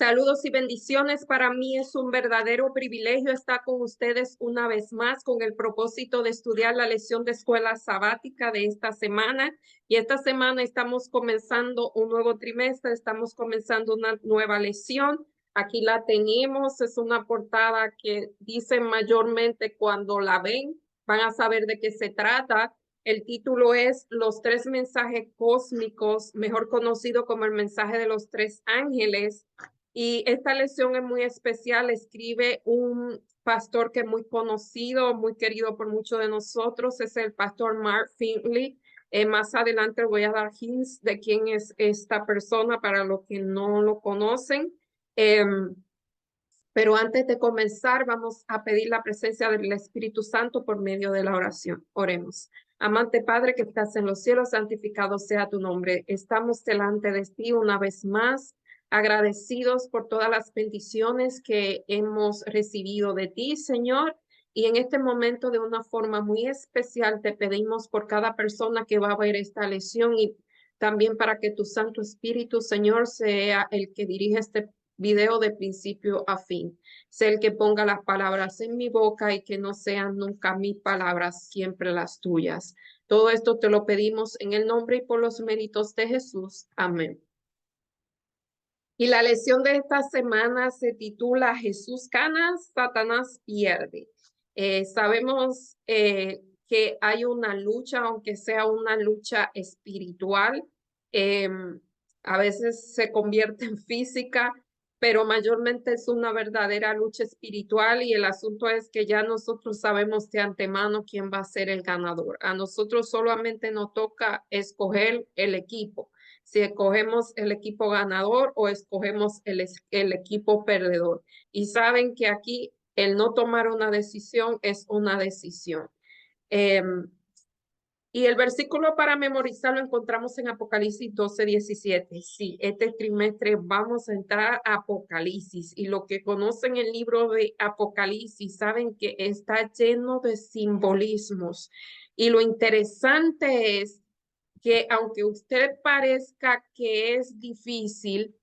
Saludos y bendiciones. Para mí es un verdadero privilegio estar con ustedes una vez más con el propósito de estudiar la lección de escuela sabática de esta semana. Y esta semana estamos comenzando un nuevo trimestre, estamos comenzando una nueva lección. Aquí la tenemos, es una portada que dice mayormente cuando la ven, van a saber de qué se trata. El título es Los tres mensajes cósmicos, mejor conocido como el mensaje de los tres ángeles. Y esta lección es muy especial, escribe un pastor que es muy conocido, muy querido por muchos de nosotros, es el pastor Mark Finley. Más adelante voy a dar hints de quién es esta persona para los que no lo conocen. Pero antes de comenzar, vamos a pedir la presencia del Espíritu Santo por medio de la oración. Oremos. Amante Padre que estás en los cielos, santificado sea tu nombre. Estamos delante de ti una vez más, agradecidos por todas las bendiciones que hemos recibido de ti, Señor. Y en este momento, de una forma muy especial, te pedimos por cada persona que va a ver esta lección y también para que tu Santo Espíritu, Señor, sea el que dirige este video de principio a fin. Sé el que ponga las palabras en mi boca y que no sean nunca mis palabras, siempre las tuyas. Todo esto te lo pedimos en el nombre y por los méritos de Jesús. Amén. Y la lección de esta semana se titula Jesús gana, Satanás pierde. Sabemos que hay una lucha, aunque sea una lucha espiritual, eh, a veces se convierte en física, pero mayormente es una verdadera lucha espiritual y el asunto es que ya nosotros sabemos de antemano quién va a ser el ganador. A nosotros solamente nos toca escoger el equipo, si escogemos el equipo ganador o escogemos el equipo perdedor. Y saben que aquí el no tomar una decisión es una decisión. Eh, y el versículo para memorizar lo encontramos en Apocalipsis 12:17. Sí, este trimestre vamos a entrar a Apocalipsis y lo que conocen el libro de Apocalipsis saben que está lleno de simbolismos. Y lo interesante es que aunque usted parezca que es difícil,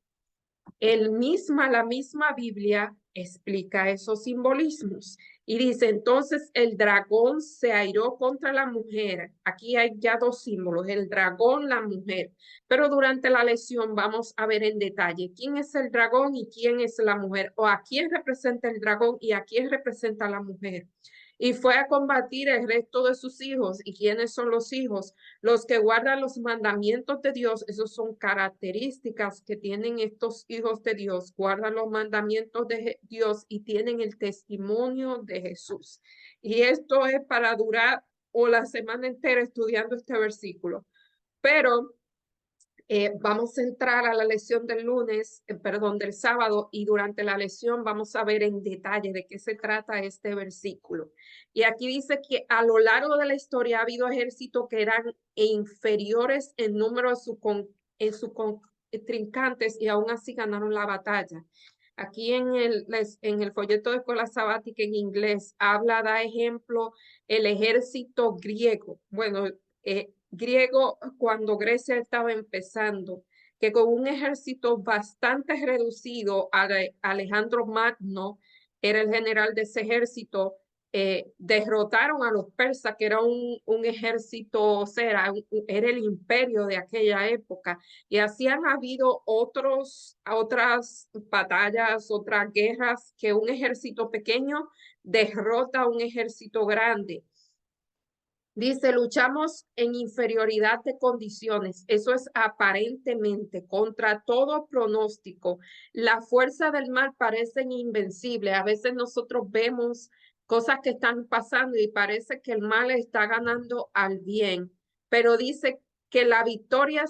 la misma Biblia explica esos simbolismos y dice, entonces el dragón se airó contra la mujer. Aquí hay ya dos símbolos, el dragón, la mujer. Pero durante la lección vamos a ver en detalle quién es el dragón y quién es la mujer, o a quién representa el dragón y a quién representa la mujer. Y fue a combatir el resto de sus hijos. ¿Y quiénes son los hijos? Los que guardan los mandamientos de Dios. Esos son características que tienen estos hijos de Dios. Guardan los mandamientos de Dios y tienen el testimonio de Jesús. Y esto es para durar o la semana entera estudiando este versículo. Pero vamos a entrar a la lección del lunes, del sábado, y durante la lección vamos a ver en detalle de qué se trata este versículo. Y aquí dice que a lo largo de la historia ha habido ejércitos que eran inferiores en número en sus contrincantes y aún así ganaron la batalla. Aquí en el folleto de escuela sabática en inglés da ejemplo el ejército griego. Bueno, griego cuando Grecia estaba empezando, que con un ejército bastante reducido, Alejandro Magno era el general de ese ejército, derrotaron a los persas, que era un ejército, o sea, era el imperio de aquella época. Y así han habido otras batallas, otras guerras, que un ejército pequeño derrota a un ejército grande. Dice, luchamos en inferioridad de condiciones. Eso es aparentemente contra todo pronóstico. La fuerza del mal parece invencible. A veces nosotros vemos cosas que están pasando y parece que el mal está ganando al bien. Pero dice que la victoria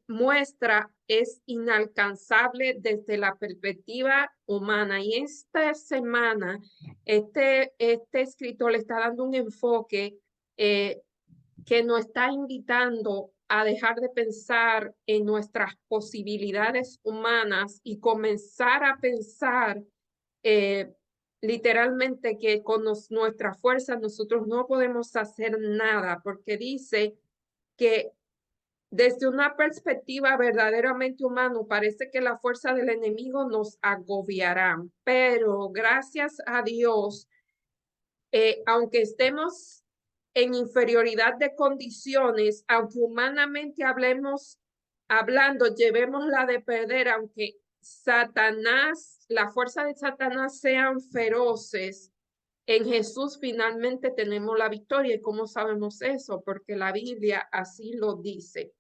muestra es inalcanzable desde la perspectiva humana. Y esta semana, este escritor le está dando un enfoque eh, que nos está invitando a dejar de pensar en nuestras posibilidades humanas y comenzar a pensar eh, literalmente que con nuestra fuerza nosotros no podemos hacer nada, porque dice que Desde una perspectiva verdaderamente humana, parece que la fuerza del enemigo nos agobiará, pero gracias a Dios, aunque estemos en inferioridad de condiciones, aunque humanamente hablando, llevemos la de perder, aunque la fuerza de Satanás sean feroces, en Jesús finalmente tenemos la victoria. ¿Y cómo sabemos eso? Porque la Biblia así lo dice.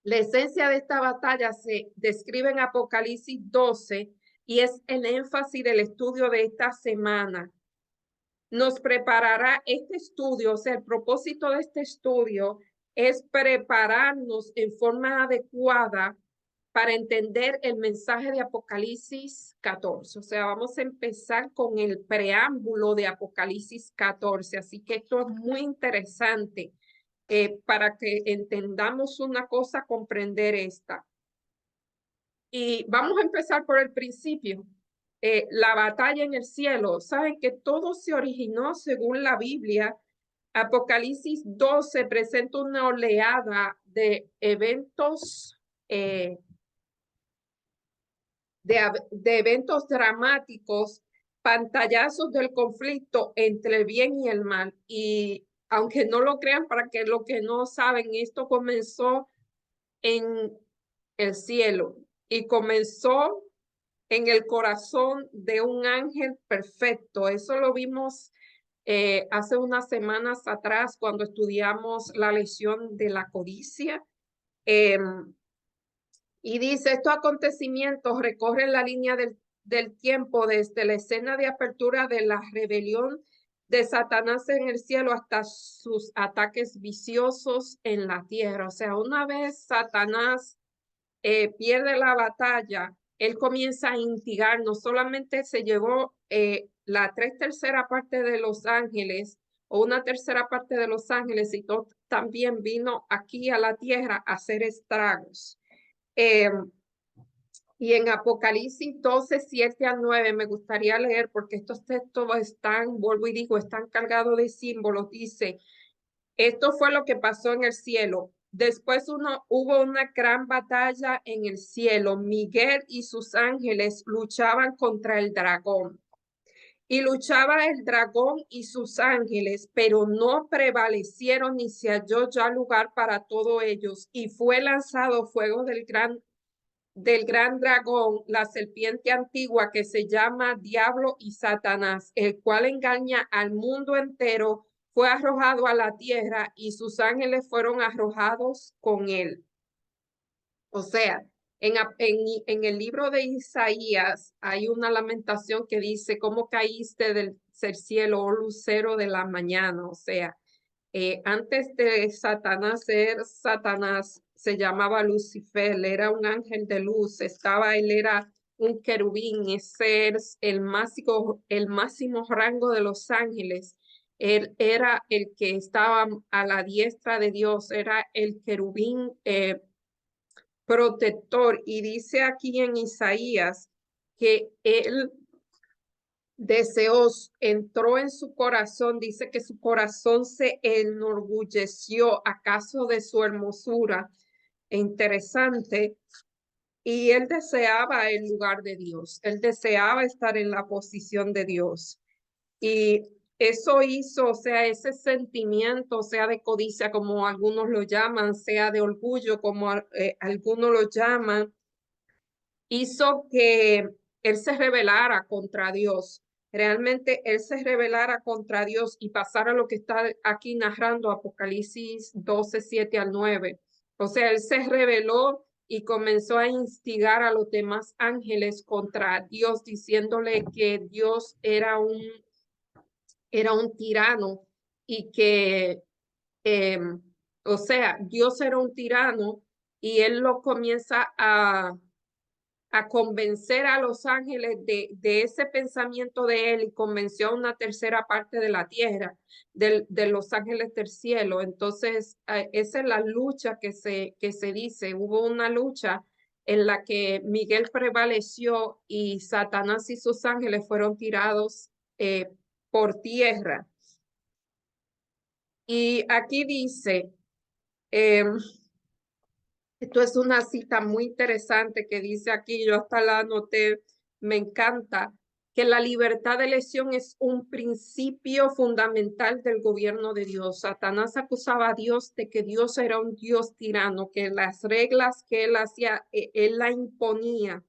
La esencia de esta batalla se describe en Apocalipsis 12 y es el énfasis del estudio de esta semana. Nos preparará este estudio, o sea, el propósito de este estudio es prepararnos en forma adecuada para entender el mensaje de Apocalipsis 14. O sea, vamos a empezar con el preámbulo de Apocalipsis 14. Así que esto es muy interesante para que entendamos una cosa, comprender esta. Y vamos a empezar por el principio. La batalla en el cielo. Saben que todo se originó según la Biblia. Apocalipsis 12 presenta una oleada de eventos, de eventos dramáticos, pantallazos del conflicto entre el bien y el mal. Y aunque no lo crean, para que lo que no saben, esto comenzó en el cielo y comenzó en el corazón de un ángel perfecto. Eso lo vimos hace unas semanas atrás cuando estudiamos la lección de la codicia. Y dice, estos acontecimientos recorren la línea del tiempo desde la escena de apertura de la rebelión de Satanás en el cielo hasta sus ataques viciosos en la tierra. O sea, una vez Satanás pierde la batalla, él comienza a instigar, no solamente se llevó la 3/3 parte de los ángeles o una 1/3 parte de los ángeles, y también vino aquí a la tierra a hacer estragos. Y en Apocalipsis 12, 7-9, me gustaría leer porque estos textos están, vuelvo y digo, están cargados de símbolos. Dice, esto fue lo que pasó en el cielo. Después hubo una gran batalla en el cielo. Miguel y sus ángeles luchaban contra el dragón. Y luchaba el dragón y sus ángeles, pero no prevalecieron ni se halló ya lugar para todos ellos. Y fue lanzado fuego del gran dragón, la serpiente antigua que se llama Diablo y Satanás, el cual engaña al mundo entero, fue arrojado a la tierra y sus ángeles fueron arrojados con él. O sea, en el libro de Isaías hay una lamentación que dice, ¿cómo caíste del cielo, oh lucero de la mañana? O sea, antes de Satanás ser Satanás, se llamaba Lucifer, era un ángel de luz, él era un querubín, ese es el máximo rango de los ángeles. Él era el que estaba a la diestra de Dios, era el querubín protector. Y dice aquí en Isaías que él entró en su corazón, dice que su corazón se enorgulleció acaso de su hermosura. Interesante. Y él deseaba el lugar de Dios, él deseaba estar en la posición de Dios. Y eso hizo, o sea, ese sentimiento, sea de codicia, como algunos lo llaman, sea de orgullo, como algunos lo llaman, hizo que él se rebelara contra Dios. Realmente él se rebelara contra Dios y pasara lo que está aquí narrando Apocalipsis 12, 7-9. O sea, él se rebeló y comenzó a instigar a los demás ángeles contra Dios, diciéndole que Dios era un tirano y que, o sea, Dios era un tirano y él lo comienza a convencer a los ángeles de ese pensamiento de él y convenció a una 1/3 parte de la tierra, de los ángeles del cielo. Entonces, esa es la lucha que se dice. Hubo una lucha en la que Miguel prevaleció y Satanás y sus ángeles fueron tirados por tierra. Y aquí dice, Esto es una cita muy interesante que dice aquí, yo hasta la anoté, me encanta, que la libertad de elección es un principio fundamental del gobierno de Dios. Satanás acusaba a Dios de que Dios era un Dios tirano, que las reglas que él hacía, él la imponía.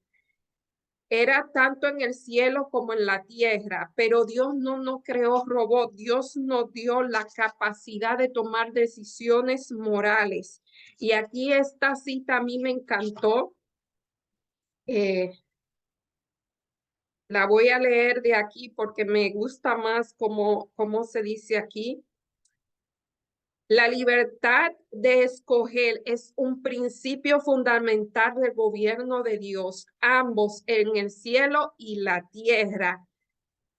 Era tanto en el cielo como en la tierra, pero Dios no nos creó robots, Dios nos dio la capacidad de tomar decisiones morales. Y aquí esta cita a mí me encantó. Eh, la voy a leer de aquí porque me gusta más cómo se dice aquí. La libertad de escoger es un principio fundamental del gobierno de Dios, ambos en el cielo y la tierra.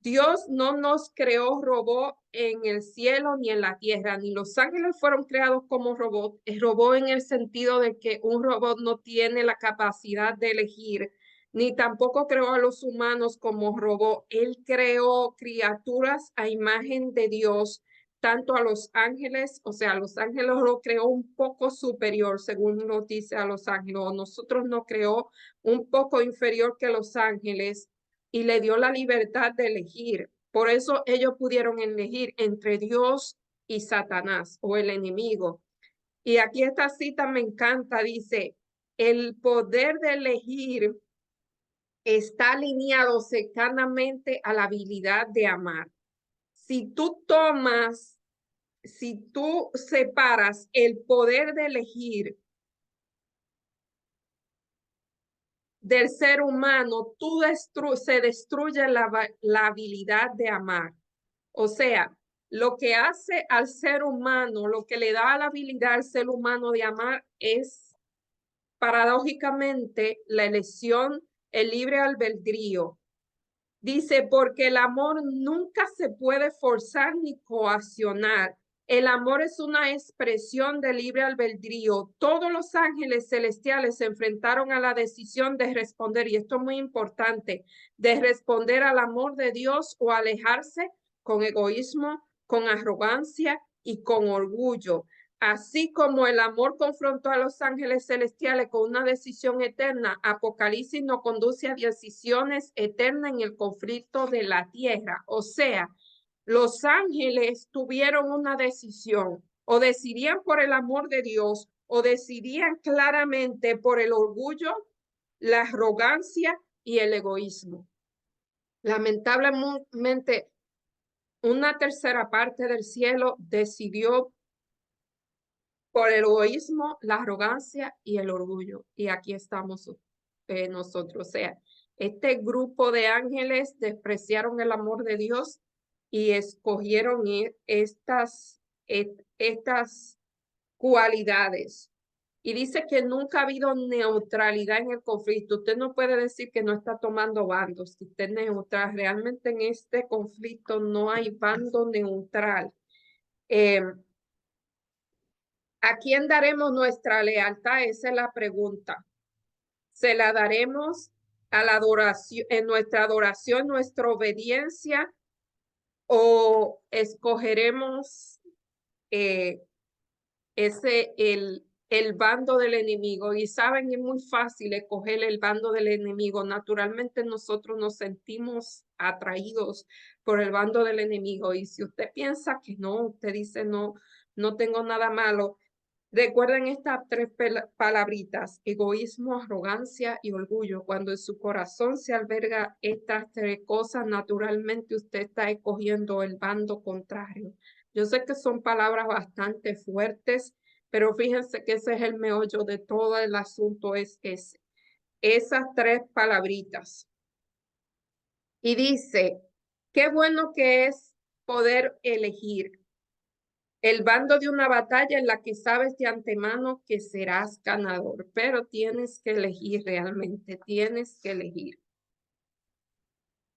Dios no nos creó robot en el cielo ni en la tierra, ni los ángeles fueron creados como robot. Es robot en el sentido de que un robot no tiene la capacidad de elegir, ni tampoco creó a los humanos como robot. Él creó criaturas a imagen de Dios, tanto a los ángeles, o sea, a los ángeles lo creó un poco superior, según nos dice a los ángeles, o nosotros nos creó un poco inferior que los ángeles y le dio la libertad de elegir. Por eso ellos pudieron elegir entre Dios y Satanás o el enemigo. Y aquí esta cita me encanta, dice, el poder de elegir está alineado cercanamente a la habilidad de amar. Si tú tomas, si tú separas el poder de elegir del ser humano, se destruye la habilidad de amar. O sea, lo que hace al ser humano, lo que le da la habilidad al ser humano de amar es paradójicamente la elección, el libre albedrío. Dice, porque el amor nunca se puede forzar ni coaccionar. El amor es una expresión de libre albedrío. Todos los ángeles celestiales se enfrentaron a la decisión de responder, y esto es muy importante, de responder al amor de Dios o alejarse con egoísmo, con arrogancia y con orgullo. Así como el amor confrontó a los ángeles celestiales con una decisión eterna, Apocalipsis nos conduce a decisiones eternas en el conflicto de la tierra. O sea, los ángeles tuvieron una decisión, o decidían por el amor de Dios, o decidían claramente por el orgullo, la arrogancia y el egoísmo. Lamentablemente, una tercera parte del cielo decidió por el egoísmo, la arrogancia y el orgullo. Y aquí estamos nosotros. O sea, este grupo de ángeles despreciaron el amor de Dios y escogieron estas cualidades. Y dice que nunca ha habido neutralidad en el conflicto. Usted no puede decir que no está tomando bandos, que usted es neutral. Realmente en este conflicto no hay bando neutral. ¿A quién daremos nuestra lealtad? Esa es la pregunta. ¿Se la daremos a la adoración, en nuestra adoración, nuestra obediencia, o escogeremos eh, el bando del enemigo? Y saben, es muy fácil escoger el bando del enemigo. Naturalmente nosotros nos sentimos atraídos por el bando del enemigo. Y si usted piensa que no, usted dice no, no tengo nada malo. Recuerden estas tres palabritas: egoísmo, arrogancia y orgullo. Cuando en su corazón se alberga estas tres cosas, naturalmente usted está escogiendo el bando contrario. Yo sé que son palabras bastante fuertes, pero fíjense que ese es el meollo de todo el asunto, es esas tres palabritas. Y dice, qué bueno que es poder elegir el bando de una batalla en la que sabes de antemano que serás ganador, pero tienes que elegir realmente, tienes que elegir.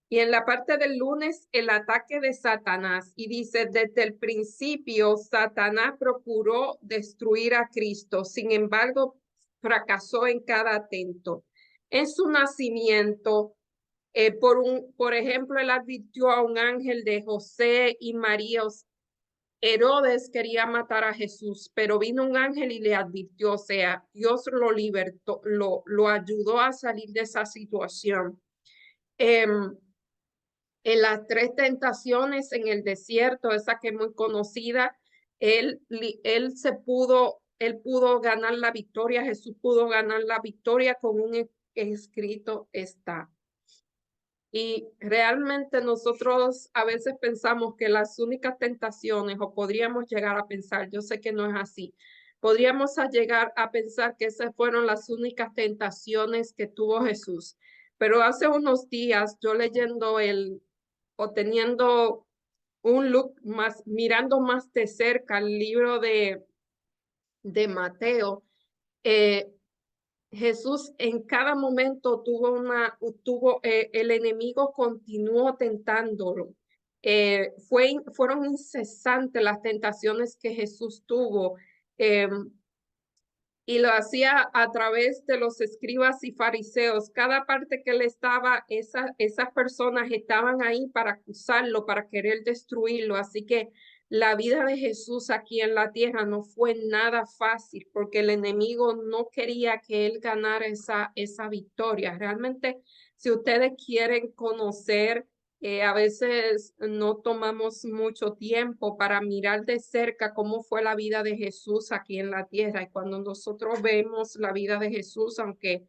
Y en la parte del lunes, el ataque de Satanás. Y dice, desde el principio, Satanás procuró destruir a Cristo. Sin embargo, fracasó en cada atento. En su nacimiento, por ejemplo, él advirtió a un ángel de José y María Herodes quería matar a Jesús, pero vino un ángel y le advirtió, o sea, Dios lo libertó, lo ayudó a salir de esa situación. En las tres tentaciones en el desierto, esa que es muy conocida, él pudo ganar la victoria, Jesús pudo ganar la victoria con un escrito está. Y realmente nosotros a veces pensamos que las únicas tentaciones, o podríamos llegar a pensar, yo sé que no es así, podríamos llegar a pensar que esas fueron las únicas tentaciones que tuvo Jesús. Pero hace unos días yo leyendo o teniendo un look más, mirando más de cerca el libro de Mateo, eh, Jesús en cada momento el enemigo continuó tentándolo. Fueron incesantes las tentaciones que Jesús tuvo. eh, y lo hacía a través de los escribas y fariseos. Cada parte que él estaba, esas personas estaban ahí para acusarlo, para querer destruirlo. Así que la vida de Jesús aquí en la tierra no fue nada fácil porque el enemigo no quería que él ganara esa victoria. Realmente, si ustedes quieren conocer, a veces no tomamos mucho tiempo para mirar de cerca cómo fue la vida de Jesús aquí en la tierra. Y cuando nosotros vemos la vida de Jesús, aunque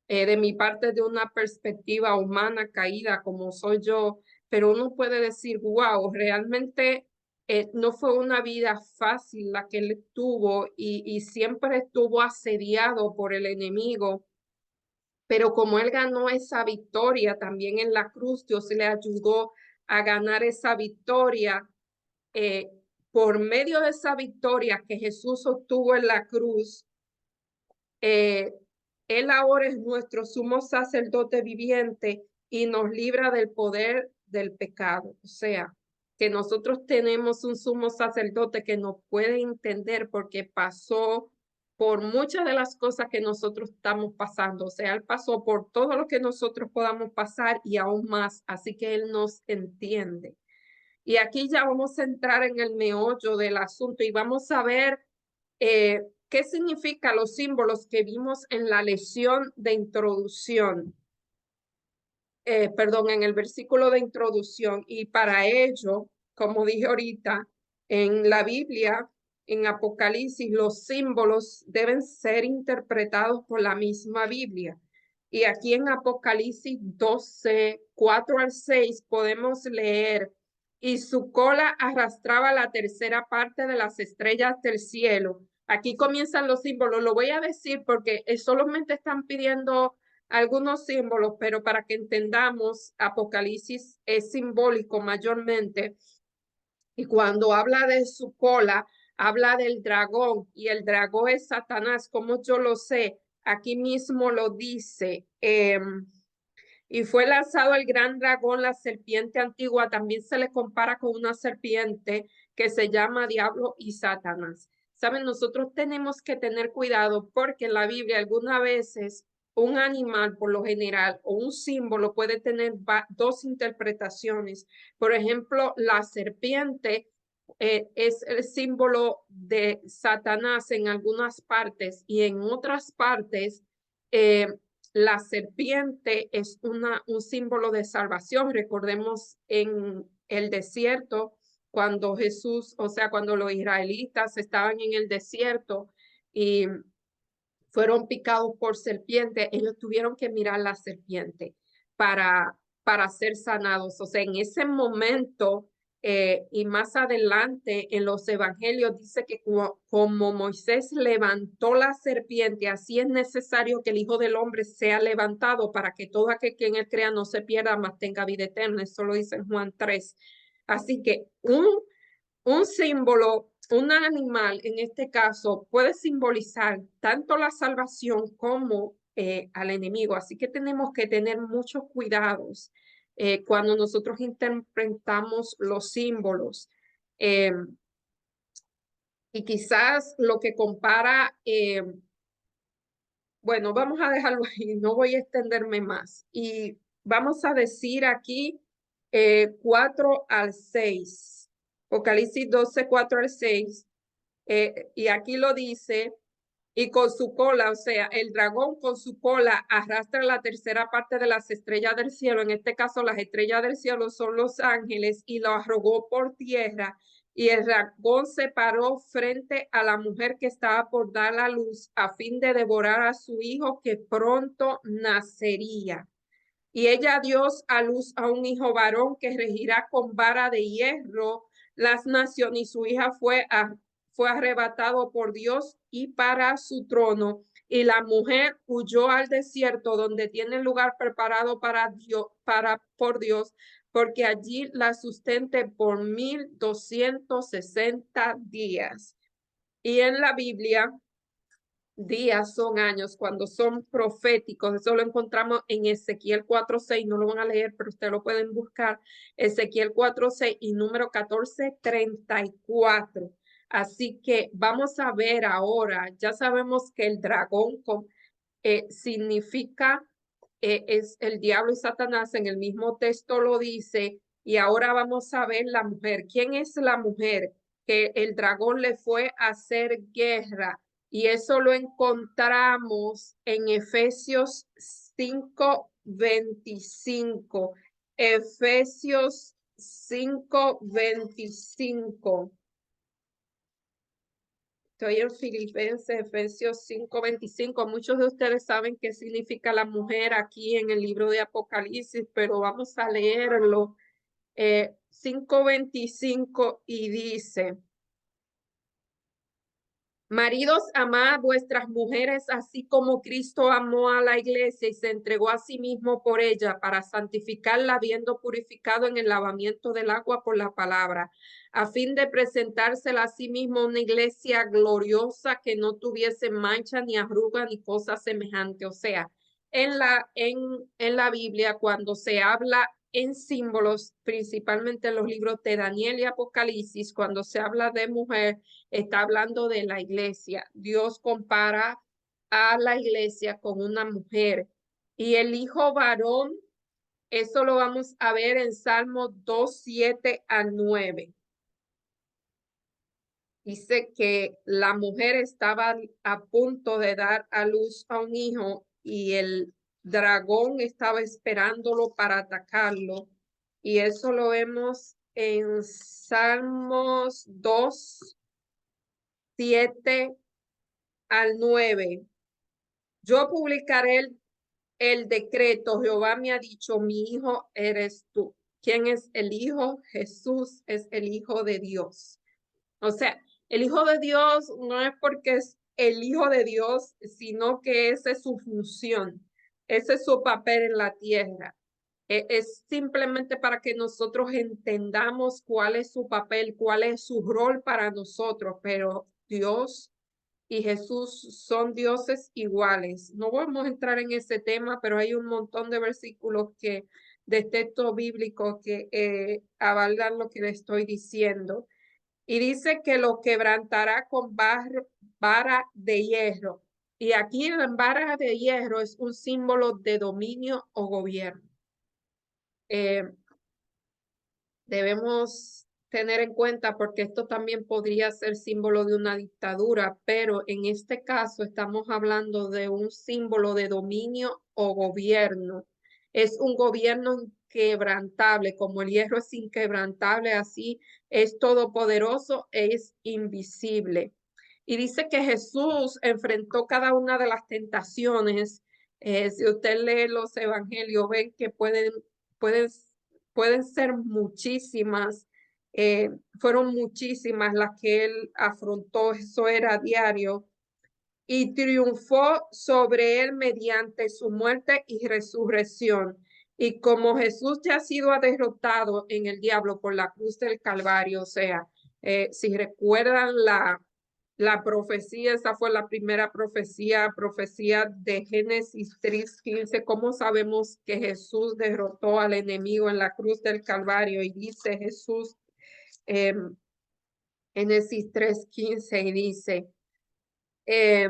de mi parte de una perspectiva humana caída como soy yo, pero uno puede decir, wow, realmente no fue una vida fácil la que él tuvo y siempre estuvo asediado por el enemigo. Pero como él ganó esa victoria también en la cruz, Dios le ayudó a ganar esa victoria. eh, por medio de esa victoria que Jesús obtuvo en la cruz, eh, él ahora es nuestro sumo sacerdote viviente y nos libra del poder del pecado. O sea, que nosotros tenemos un sumo sacerdote que nos puede entender porque pasó por muchas de las cosas que nosotros estamos pasando. O sea, él pasó por todo lo que nosotros podamos pasar y aún más. Así que él nos entiende. Y aquí ya vamos a entrar en el meollo del asunto y vamos a ver qué significan los símbolos que vimos en la lección de introducción, perdón, en el versículo de introducción. Y para ello, como dije ahorita, en la Biblia, en Apocalipsis, los símbolos deben ser interpretados por la misma Biblia. Y aquí en Apocalipsis 12, 4 al 6, podemos leer, y su cola arrastraba la tercera parte de las estrellas del cielo. Aquí comienzan los símbolos. Lo voy a decir porque solamente están pidiendo algunos símbolos, pero para que entendamos, Apocalipsis es simbólico mayormente. Y cuando habla de su cola, habla del dragón y el dragón es Satanás. Como yo lo sé, aquí mismo lo dice. Y fue lanzado el gran dragón, la serpiente antigua, también se le compara con una serpiente que se llama Diablo y Satanás. Saben, nosotros tenemos que tener cuidado porque en la Biblia algunas veces un animal por lo general o un símbolo puede tener dos interpretaciones. Por ejemplo, la serpiente es el símbolo de Satanás en algunas partes y en otras partes la serpiente es un símbolo de salvación. Recordemos en el desierto, cuando Jesús, o sea, cuando los israelitas estaban en el desierto y fueron picados por serpiente, ellos tuvieron que mirar la serpiente para ser sanados. O sea, en ese momento y más adelante en los evangelios dice que como Moisés levantó la serpiente, así es necesario que el Hijo del Hombre sea levantado para que todo aquel que en él crea no se pierda, mas tenga vida eterna. Eso lo dice en Juan 3. Así que un símbolo, un animal en este caso puede simbolizar tanto la salvación como al enemigo. Así que tenemos que tener muchos cuidados cuando nosotros interpretamos los símbolos. Eh, y quizás lo que compara, bueno, vamos a dejarlo ahí, no voy a extenderme más. Y vamos a decir aquí 4 al 6. Apocalipsis 12, 4 al 6. Y aquí lo dice, y con su cola, o sea, el dragón con su cola arrastra la tercera parte de las estrellas del cielo. En este caso, las estrellas del cielo son los ángeles y lo arrojó por tierra. Y el dragón se paró frente a la mujer que estaba por dar la luz a fin de devorar a su hijo que pronto nacería. Y ella dio a luz a un hijo varón que regirá con vara de hierro las naciones, y su hija fue arrebatado por Dios y para su trono. Y la mujer huyó al desierto donde tiene lugar preparado para Dios, por Dios, porque allí la sustente por 1260 días. Y en la Biblia, días son años, cuando son proféticos. Eso lo encontramos en Ezequiel 4:6. No lo van a leer, pero ustedes lo pueden buscar. Ezequiel 4:6 y número 14:34. Así que vamos a ver ahora, ya sabemos que el dragón significa, es el diablo y Satanás, en el mismo texto lo dice, y ahora vamos a ver la mujer. ¿Quién es la mujer que el dragón le fue a hacer guerra? Y eso lo encontramos en Efesios 5:25. Efesios 5:25. Estoy en Filipenses, Efesios 5:25. Muchos de ustedes saben qué significa la mujer aquí en el libro de Apocalipsis, pero vamos a leerlo. 5:25 y dice: Maridos, amad a vuestras mujeres, así como Cristo amó a la iglesia y se entregó a sí mismo por ella, para santificarla, habiendo purificado en el lavamiento del agua por la palabra, a fin de presentársela a sí mismo una iglesia gloriosa, que no tuviese mancha, ni arruga, ni cosa semejante. O sea, en la Biblia, cuando se habla en símbolos, principalmente en los libros de Daniel y Apocalipsis, cuando se habla de mujer, está hablando de la iglesia. Dios compara a la iglesia con una mujer. Y el hijo varón, eso lo vamos a ver en Salmo 2:7 al 9. Dice que la mujer estaba a punto de dar a luz a un hijo y el dragón estaba esperándolo para atacarlo. Y eso lo vemos en Salmos 2:7 al 9. Yo publicaré el decreto. Jehová me ha dicho, mi hijo eres tú. ¿Quién es el hijo? Jesús es el hijo de Dios. O sea, el hijo de Dios no es porque es el hijo de Dios, sino que esa es su función. Ese es su papel en la tierra. Es simplemente para que nosotros entendamos cuál es su papel, cuál es su rol para nosotros, pero Dios y Jesús son dioses iguales. No vamos a entrar en ese tema, pero hay un montón de versículos de texto bíblico que avalan lo que le estoy diciendo. Y dice que lo quebrantará con vara de hierro. Y aquí en vara de hierro es un símbolo de dominio o gobierno. Eh, Debemos tener en cuenta, porque esto también podría ser símbolo de una dictadura, pero en este caso estamos hablando de un símbolo de dominio o gobierno. Es un gobierno inquebrantable, como el hierro es inquebrantable, así es todopoderoso, es invisible. Y dice que Jesús enfrentó cada una de las tentaciones. Si usted lee los evangelios, ven que pueden pueden ser muchísimas, fueron muchísimas las que él afrontó, eso era diario, y triunfó sobre él mediante su muerte y resurrección. Y como Jesús ya ha sido derrotado en el diablo por la cruz del Calvario, o sea, si recuerdan la profecía, esa fue la primera profecía de Génesis 3:15. ¿Cómo sabemos que Jesús derrotó al enemigo en la cruz del Calvario? Y dice Jesús, eh, Génesis 3:15, y dice, eh,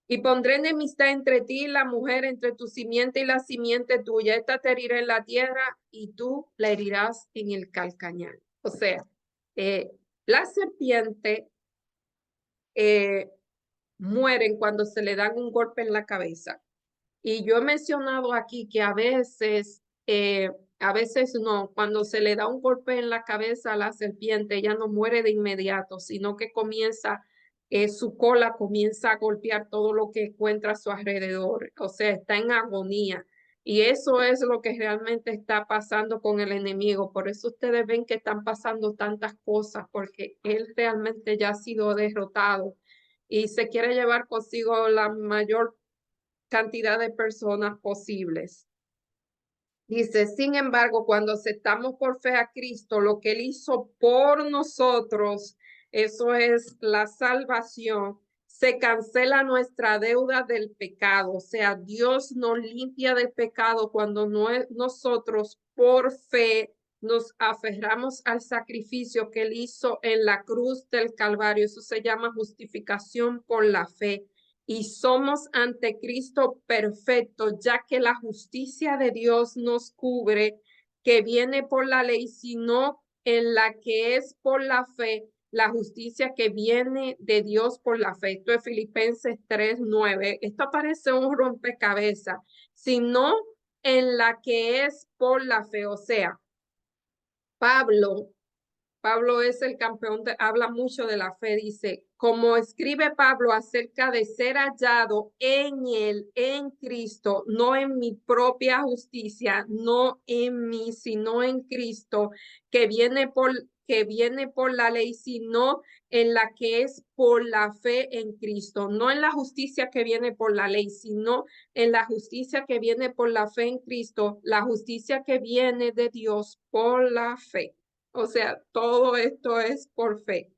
Y pondré enemistad entre ti y la mujer, entre tu simiente y la simiente tuya. Esta te herirá en la tierra y tú la herirás en el calcañar. O sea, eh, la serpiente eh, mueren cuando se le dan un golpe en la cabeza. Y yo he mencionado aquí que a veces no, cuando se le da un golpe en la cabeza a la serpiente, ella no muere de inmediato, sino que su cola comienza a golpear todo lo que encuentra a su alrededor, o sea, está en agonía. Y eso es lo que realmente está pasando con el enemigo. Por eso ustedes ven que están pasando tantas cosas, porque él realmente ya ha sido derrotado y se quiere llevar consigo la mayor cantidad de personas posibles. Dice, sin embargo, cuando aceptamos por fe a Cristo, lo que Él hizo por nosotros, eso es la salvación, se cancela nuestra deuda del pecado. O sea, Dios nos limpia del pecado cuando nosotros por fe nos aferramos al sacrificio que Él hizo en la cruz del Calvario. Eso se llama justificación por la fe y somos ante Cristo perfecto, ya que la justicia de Dios nos cubre, que viene por la ley, sino en la que es por la fe, la justicia que viene de Dios por la fe. Esto es Filipenses 3:9. Esto parece un rompecabezas, sino en la que es por la fe. O sea, Pablo Pablo es el campeón, habla mucho de la fe, dice, como escribe Pablo acerca de ser hallado en él, en Cristo, no en mi propia justicia, no en mí, sino en Cristo, que viene por la ley, sino en la que es por la fe en Cristo, no en la justicia que viene por la ley, sino en la justicia que viene por la fe en Cristo, la justicia que viene de Dios por la fe. O sea, todo esto es por fe.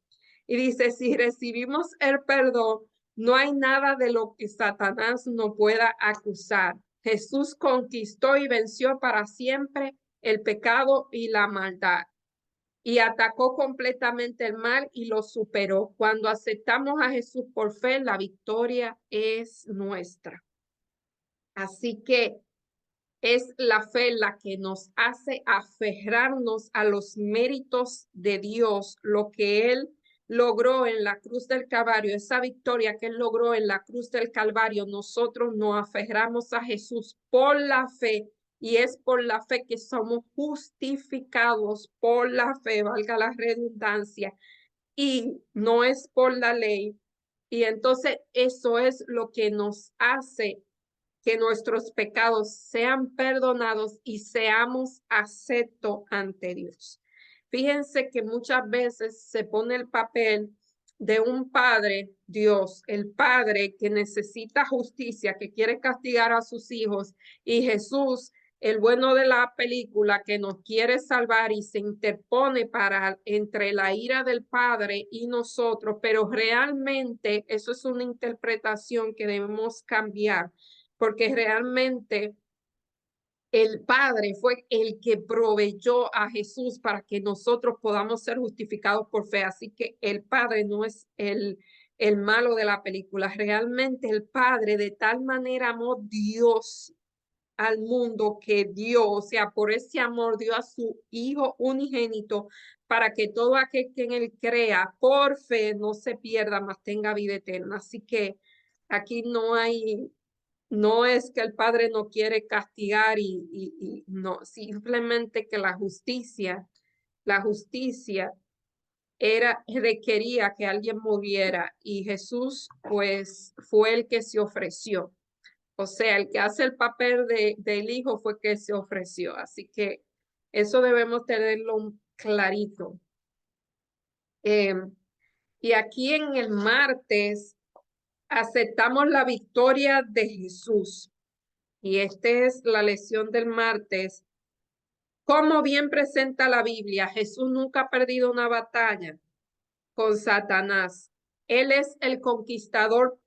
Y dice, si recibimos el perdón, no hay nada de lo que Satanás no pueda acusar. Jesús conquistó y venció para siempre el pecado y la maldad. Y atacó completamente el mal y lo superó. Cuando aceptamos a Jesús por fe, la victoria es nuestra. Así que es la fe la que nos hace aferrarnos a los méritos de Dios, lo que Él logró en la cruz del Calvario, esa victoria que Él logró en la cruz del Calvario. Nosotros nos aferramos a Jesús por la fe y es por la fe que somos justificados por la fe, valga la redundancia, y no es por la ley. Y entonces eso es lo que nos hace que nuestros pecados sean perdonados y seamos aceptos ante Dios. Fíjense que muchas veces se pone el papel de un padre, Dios, el padre que necesita justicia, que quiere castigar a sus hijos, y Jesús, el bueno de la película, que nos quiere salvar y se interpone para entre la ira del padre y nosotros, pero realmente eso es una interpretación que debemos cambiar, porque realmente el Padre fue el que proveyó a Jesús para que nosotros podamos ser justificados por fe. Así que el Padre no es el malo de la película. Realmente el Padre de tal manera amó Dios al mundo que dio, o sea, por ese amor dio a su Hijo unigénito para que todo aquel que en él crea por fe no se pierda, mas tenga vida eterna. Así que aquí no es que el Padre no quiere castigar y no, simplemente que la justicia requería que alguien muriera y Jesús pues fue el que se ofreció. O sea, el que hace el papel del hijo fue que se ofreció. Así que eso debemos tenerlo clarito. Y aquí en el martes aceptamos la victoria de Jesús. Y esta es la lección del martes. Como bien presenta la Biblia, Jesús nunca ha perdido una batalla con Satanás. Él es el conquistador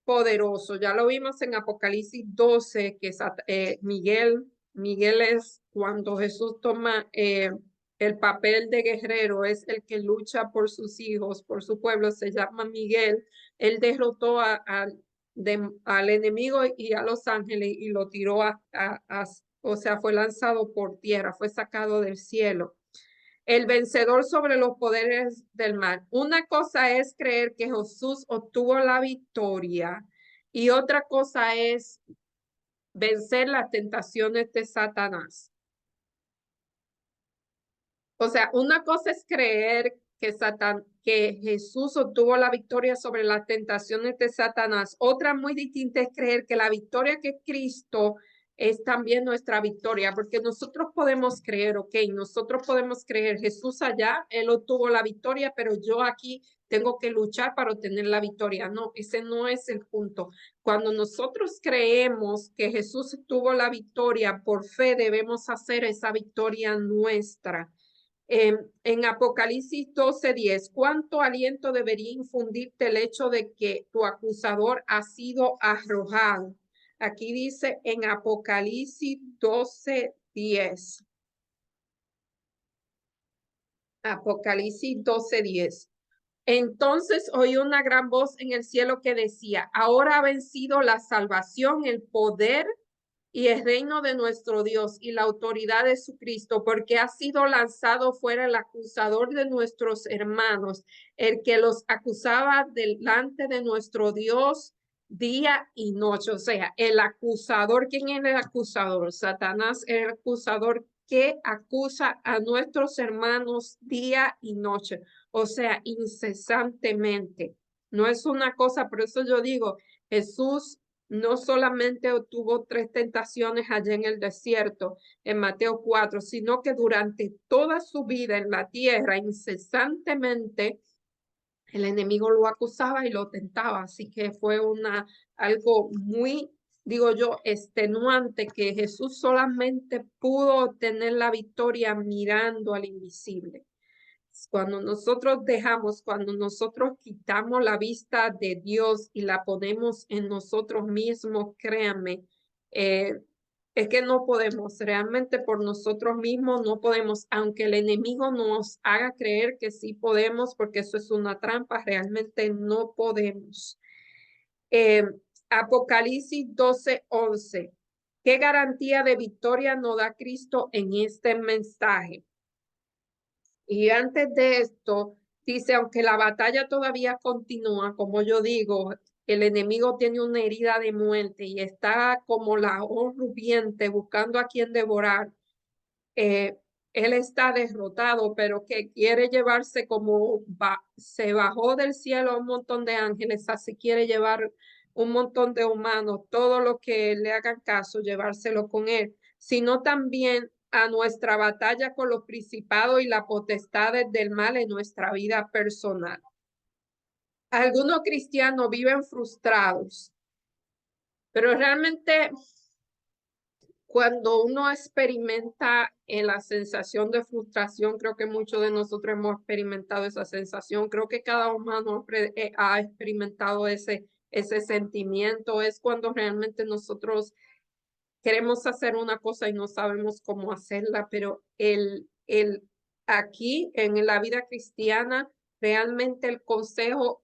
poderoso. Ya lo vimos en Apocalipsis 12, que Miguel es cuando Jesús toma el papel de guerrero, es el que lucha por sus hijos, por su pueblo, se llama Miguel. Él derrotó al enemigo y a los ángeles y lo tiró o sea, fue lanzado por tierra, fue sacado del cielo. El vencedor sobre los poderes del mal. Una cosa es creer que Jesús obtuvo la victoria y otra cosa es vencer las tentaciones de Satanás. O sea, una cosa es creer que Jesús obtuvo la victoria sobre las tentaciones de Satanás. Otra muy distinta es creer que la victoria que Cristo es también nuestra victoria, porque nosotros podemos creer, ok, nosotros podemos creer Jesús allá, él obtuvo la victoria, pero yo aquí tengo que luchar para obtener la victoria. No, ese no es el punto. Cuando nosotros creemos que Jesús tuvo la victoria por fe, debemos hacer esa victoria nuestra. En Apocalipsis 12:10, ¿cuánto aliento debería infundirte el hecho de que tu acusador ha sido arrojado? Aquí dice en Apocalipsis 12:10. Apocalipsis 12:10. Entonces oí una gran voz en el cielo que decía, ahora ha vencido la salvación, el poder y el reino de nuestro Dios y la autoridad de su Cristo, porque ha sido lanzado fuera el acusador de nuestros hermanos, el que los acusaba delante de nuestro Dios día y noche. O sea, el acusador, ¿quién es el acusador? Satanás es el acusador que acusa a nuestros hermanos día y noche, o sea, incesantemente. No es una cosa, por eso yo digo, Jesús no solamente obtuvo 3 tentaciones allá en el desierto, en Mateo 4, sino que durante toda su vida en la tierra, incesantemente, el enemigo lo acusaba y lo tentaba. Así que fue algo muy, digo yo, extenuante, que Jesús solamente pudo obtener la victoria mirando al invisible. Cuando cuando nosotros quitamos la vista de Dios y la ponemos en nosotros mismos, créanme, es que no podemos, realmente por nosotros mismos no podemos, aunque el enemigo nos haga creer que sí podemos, porque eso es una trampa, realmente no podemos. Eh, Apocalipsis 12:11. ¿Qué garantía de victoria nos da Cristo en este mensaje? Y antes de esto, dice, aunque la batalla todavía continúa, como yo digo, el enemigo tiene una herida de muerte y está como león rugiente buscando a quien devorar. eh, Él está derrotado, pero que quiere llevarse se bajó del cielo un montón de ángeles, así quiere llevar un montón de humanos, todo lo que le hagan caso, llevárselo con él, sino también a nuestra batalla con los principados y las potestades del mal en nuestra vida personal. Algunos cristianos viven frustrados, pero realmente cuando uno experimenta la sensación de frustración, creo que muchos de nosotros hemos experimentado esa sensación, creo que cada humano ha experimentado ese sentimiento, es cuando realmente nosotros queremos hacer una cosa y no sabemos cómo hacerla, pero aquí en la vida cristiana, realmente el consejo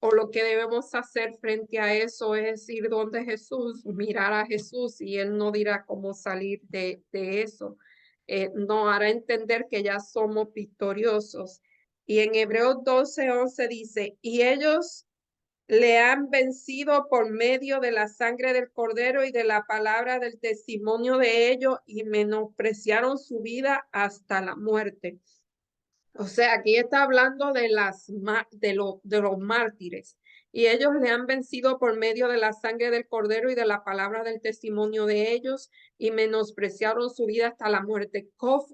o lo que debemos hacer frente a eso es ir donde Jesús, mirar a Jesús y Él no dirá cómo salir de eso. Nos hará entender que ya somos victoriosos. Y en Hebreos 12:11 dice, y ellos le han vencido por medio de la sangre del cordero y de la palabra del testimonio de ellos y menospreciaron su vida hasta la muerte. O sea, aquí está hablando de los mártires. Y ellos le han vencido por medio de la sangre del cordero y de la palabra del testimonio de ellos y menospreciaron su vida hasta la muerte.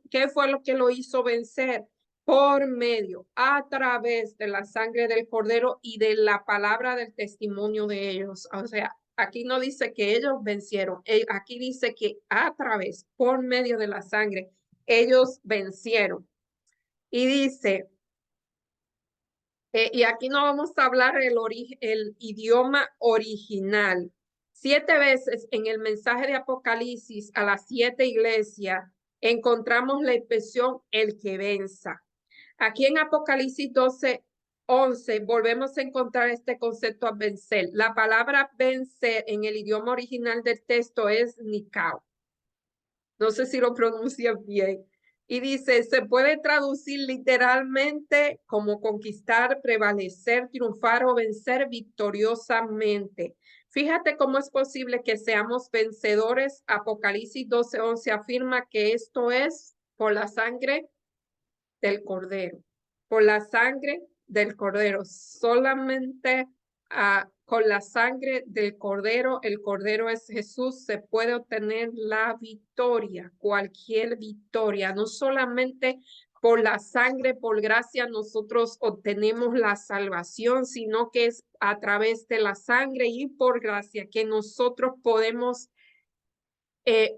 ¿Qué fue lo que lo hizo vencer? Por medio, a través de la sangre del cordero y de la palabra del testimonio de ellos. O sea, aquí no dice que ellos vencieron, aquí dice que a través, por medio de la sangre, ellos vencieron. Y dice, y aquí no vamos a hablar el idioma original. 7 veces en el mensaje de Apocalipsis a las 7 iglesias encontramos la expresión el que venza. Aquí en Apocalipsis 12, 11, volvemos a encontrar este concepto a vencer. La palabra vencer en el idioma original del texto es nikao. No sé si lo pronuncia bien. Y dice, se puede traducir literalmente como conquistar, prevalecer, triunfar o vencer victoriosamente. Fíjate cómo es posible que seamos vencedores. Apocalipsis 12:11 afirma que esto es por la sangre del Cordero, por la sangre del Cordero, solamente con la sangre del Cordero, el Cordero es Jesús, se puede obtener la victoria, cualquier victoria, no solamente por la sangre, por gracia, nosotros obtenemos la salvación, sino que es a través de la sangre y por gracia que nosotros podemos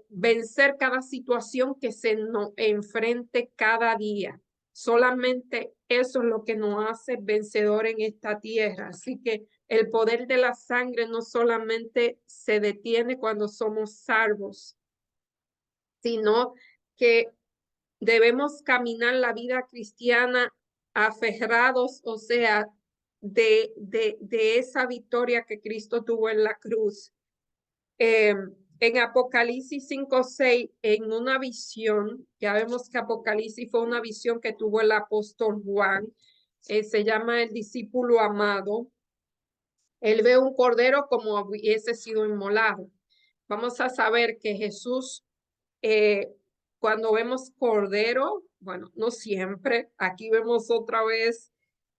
vencer cada situación que se nos enfrente cada día. Solamente eso es lo que nos hace vencedor en esta tierra. Así que el poder de la sangre no solamente se detiene cuando somos salvos, sino que debemos caminar la vida cristiana aferrados, o sea, de esa victoria que Cristo tuvo en la cruz. En Apocalipsis 5:6, en una visión, ya vemos que Apocalipsis fue una visión que tuvo el apóstol Juan, se llama el discípulo amado. Él ve un cordero como hubiese sido inmolado. Vamos a saber que Jesús, cuando vemos cordero, bueno, no siempre, aquí vemos otra vez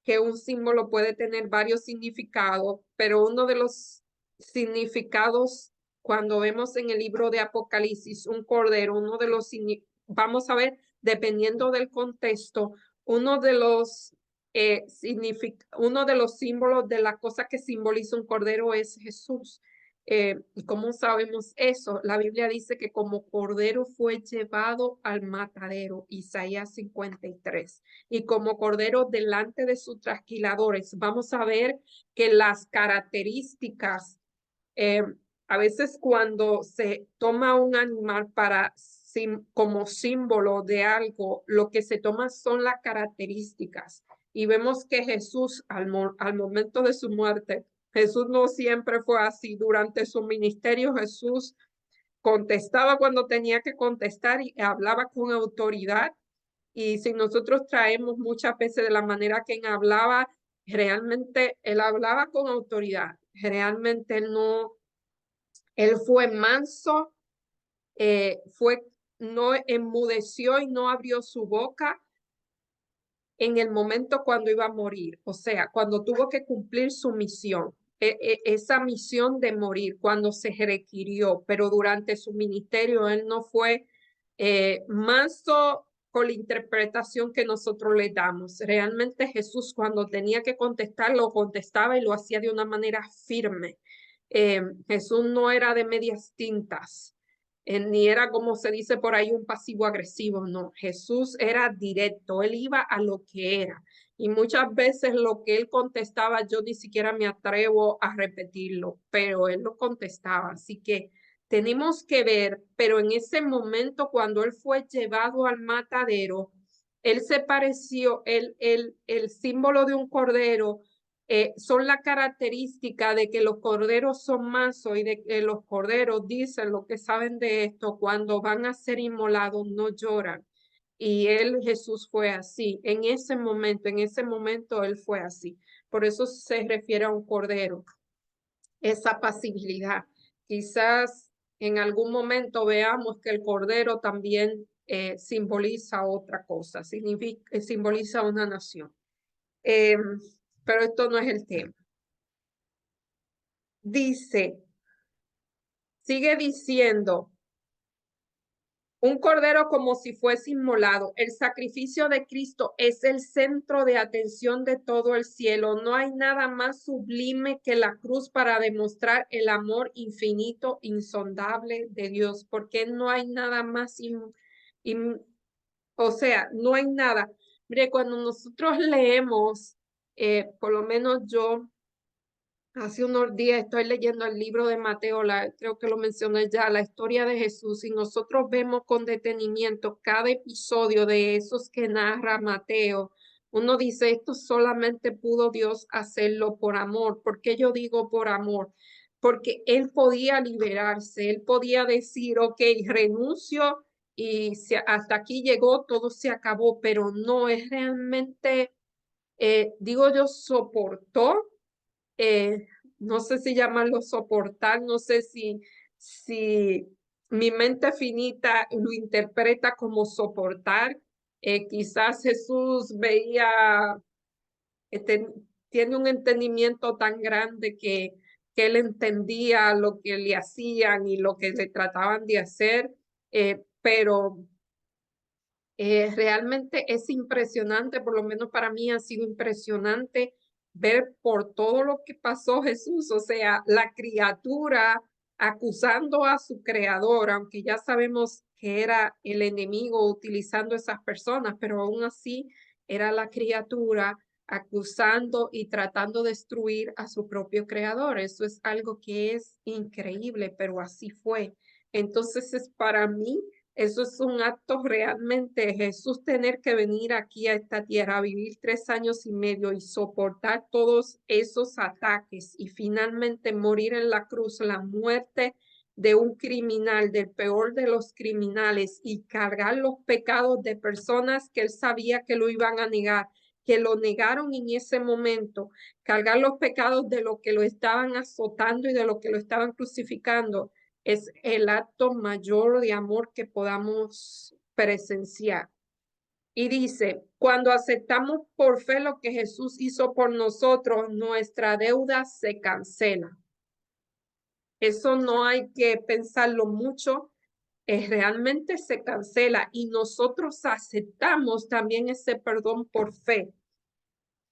que un símbolo puede tener varios significados, pero uno de los significados cuando vemos en el libro de Apocalipsis un cordero, vamos a ver, dependiendo del contexto, uno de los símbolos de la cosa que simboliza un cordero es Jesús. ¿Y cómo sabemos eso? La Biblia dice que como cordero fue llevado al matadero, Isaías 53, y como cordero delante de sus trasquiladores. Vamos a ver que las características, a veces cuando se toma un animal como símbolo de algo, lo que se toma son las características. Y vemos que Jesús, al momento de su muerte, Jesús no siempre fue así. Durante su ministerio, Jesús contestaba cuando tenía que contestar y hablaba con autoridad. Y si nosotros traemos muchas veces de la manera que él hablaba, realmente él hablaba con autoridad. Realmente él fue manso, no enmudeció y no abrió su boca en el momento cuando iba a morir, o sea, cuando tuvo que cumplir su misión, esa misión de morir, cuando se requirió, pero durante su ministerio él no fue manso con la interpretación que nosotros le damos. Realmente Jesús cuando tenía que contestar, lo contestaba y lo hacía de una manera firme. Jesús no era de medias tintas. Ni era como se dice por ahí un pasivo agresivo, no, Jesús era directo, él iba a lo que era y muchas veces lo que él contestaba yo ni siquiera me atrevo a repetirlo, pero él lo contestaba, así que tenemos que ver, pero en ese momento cuando él fue llevado al matadero, él se pareció, el símbolo de un cordero son la característica de que los corderos son mansos y de que los corderos dicen lo que saben de esto, cuando van a ser inmolados no lloran. Y él, Jesús, fue así. En ese momento él fue así. Por eso se refiere a un cordero, esa pasibilidad. Quizás en algún momento veamos que el cordero también simboliza otra cosa, simboliza una nación. Pero esto no es el tema. Sigue diciendo, un cordero como si fuese inmolado. El sacrificio de Cristo es el centro de atención de todo el cielo. No hay nada más sublime que la cruz para demostrar el amor infinito, insondable de Dios, porque no hay nada más, o sea, no hay nada. Mire, cuando nosotros leemos, por lo menos yo, hace unos días estoy leyendo el libro de Mateo, creo que lo mencioné ya, la historia de Jesús, y nosotros vemos con detenimiento cada episodio de esos que narra Mateo. Uno dice, esto solamente pudo Dios hacerlo por amor. ¿Por qué yo digo por amor? Porque Él podía liberarse, Él podía decir, ok, renuncio y hasta aquí llegó, todo se acabó, pero no es realmente, digo yo, soportó, eh, no sé si llamarlo soportar, no sé si mi mente finita lo interpreta como soportar. Quizás Jesús veía, este, tiene un entendimiento tan grande que él entendía lo que le hacían y lo que le trataban de hacer, pero realmente es impresionante, por lo menos para mí ha sido impresionante ver por todo lo que pasó Jesús, o sea, la criatura acusando a su creador, aunque ya sabemos que era el enemigo utilizando esas personas, pero aún así era la criatura acusando y tratando de destruir a su propio creador. Eso es algo que es increíble, pero así fue. Entonces es para mí eso es un acto realmente, Jesús tener que venir aquí a esta tierra, a vivir 3 años y medio y soportar todos esos ataques y finalmente morir en la cruz, la muerte de un criminal, del peor de los criminales y cargar los pecados de personas que él sabía que lo iban a negar, que lo negaron en ese momento, cargar los pecados de lo que lo estaban azotando y de lo que lo estaban crucificando es el acto mayor de amor que podamos presenciar. Y dice, cuando aceptamos por fe lo que Jesús hizo por nosotros, nuestra deuda se cancela. Eso no hay que pensarlo mucho, realmente se cancela y nosotros aceptamos también ese perdón por fe.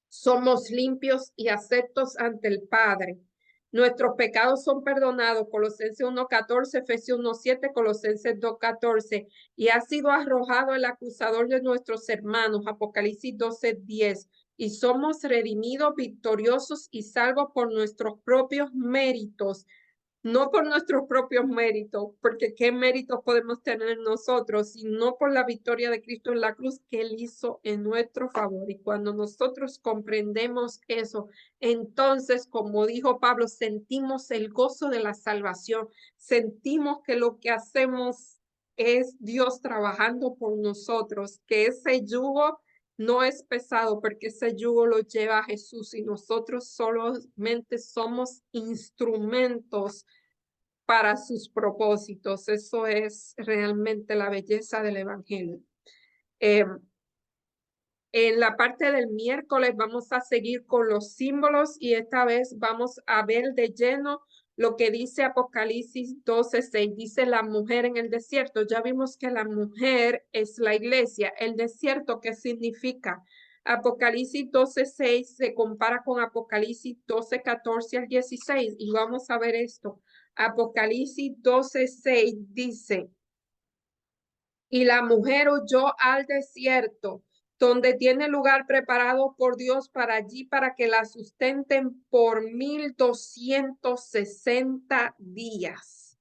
Somos limpios y aceptos ante el Padre. Nuestros pecados son perdonados, Colosenses 1:14, Efesios 1:7, Colosenses 2:14, y ha sido arrojado el acusador de nuestros hermanos, Apocalipsis 12:10, y somos redimidos, victoriosos y salvos por nuestros propios méritos, no por nuestros propios méritos, porque qué méritos podemos tener nosotros, sino por la victoria de Cristo en la cruz que Él hizo en nuestro favor. Y cuando nosotros comprendemos eso, entonces, como dijo Pablo, sentimos el gozo de la salvación, sentimos que lo que hacemos es Dios trabajando por nosotros, que ese yugo no es pesado porque ese yugo lo lleva a Jesús y nosotros solamente somos instrumentos para sus propósitos. Eso es realmente la belleza del Evangelio. Eh, en la parte del miércoles vamos a seguir con los símbolos y esta vez vamos a ver de lleno lo que dice Apocalipsis 12:6. Dice la mujer en el desierto. Ya vimos que la mujer es la iglesia. El desierto, ¿qué significa? Apocalipsis 12:6 se compara con Apocalipsis 12:14 al 16 y vamos a ver esto. Apocalipsis 12:6 dice, y la mujer huyó al desierto, donde tiene lugar preparado por Dios para allí, para que la sustenten por 1260 días.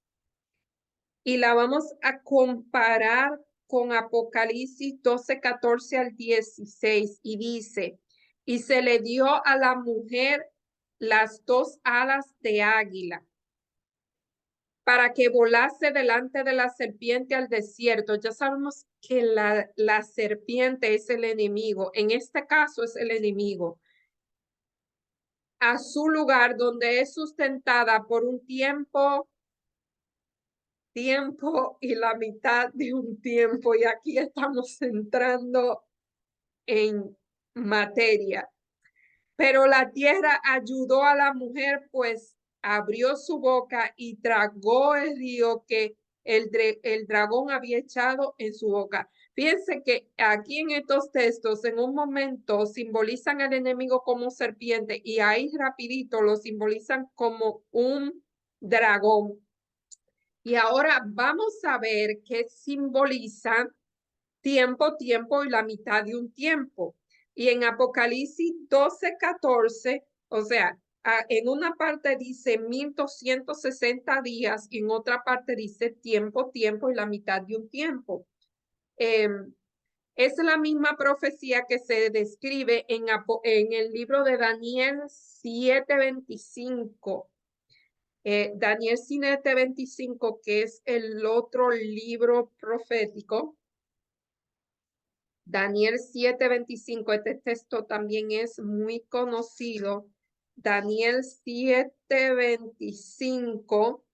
Y la vamos a comparar con Apocalipsis 12:14 al 16 y dice, y se le dio a la mujer las 2 alas de águila para que volase delante de la serpiente al desierto. Ya sabemos que la serpiente es el enemigo. En este caso es el enemigo. A su lugar donde es sustentada por un tiempo y la mitad de un tiempo. Y aquí estamos entrando en materia. Pero la tierra ayudó a la mujer, pues abrió su boca y tragó el río que el dragón había echado en su boca. Fíjense que aquí en estos textos, en un momento, simbolizan al enemigo como serpiente y ahí rapidito lo simbolizan como un dragón. Y ahora vamos a ver qué simboliza tiempo y la mitad de un tiempo. Y en Apocalipsis 12:14, o sea, en una parte dice 1260 días y en otra parte dice tiempo y la mitad de un tiempo. Es la misma profecía que se describe en el libro de Daniel 7:25. Daniel 7:25, que es el otro libro profético. Daniel 7:25, este texto también es muy conocido. Daniel 7:25.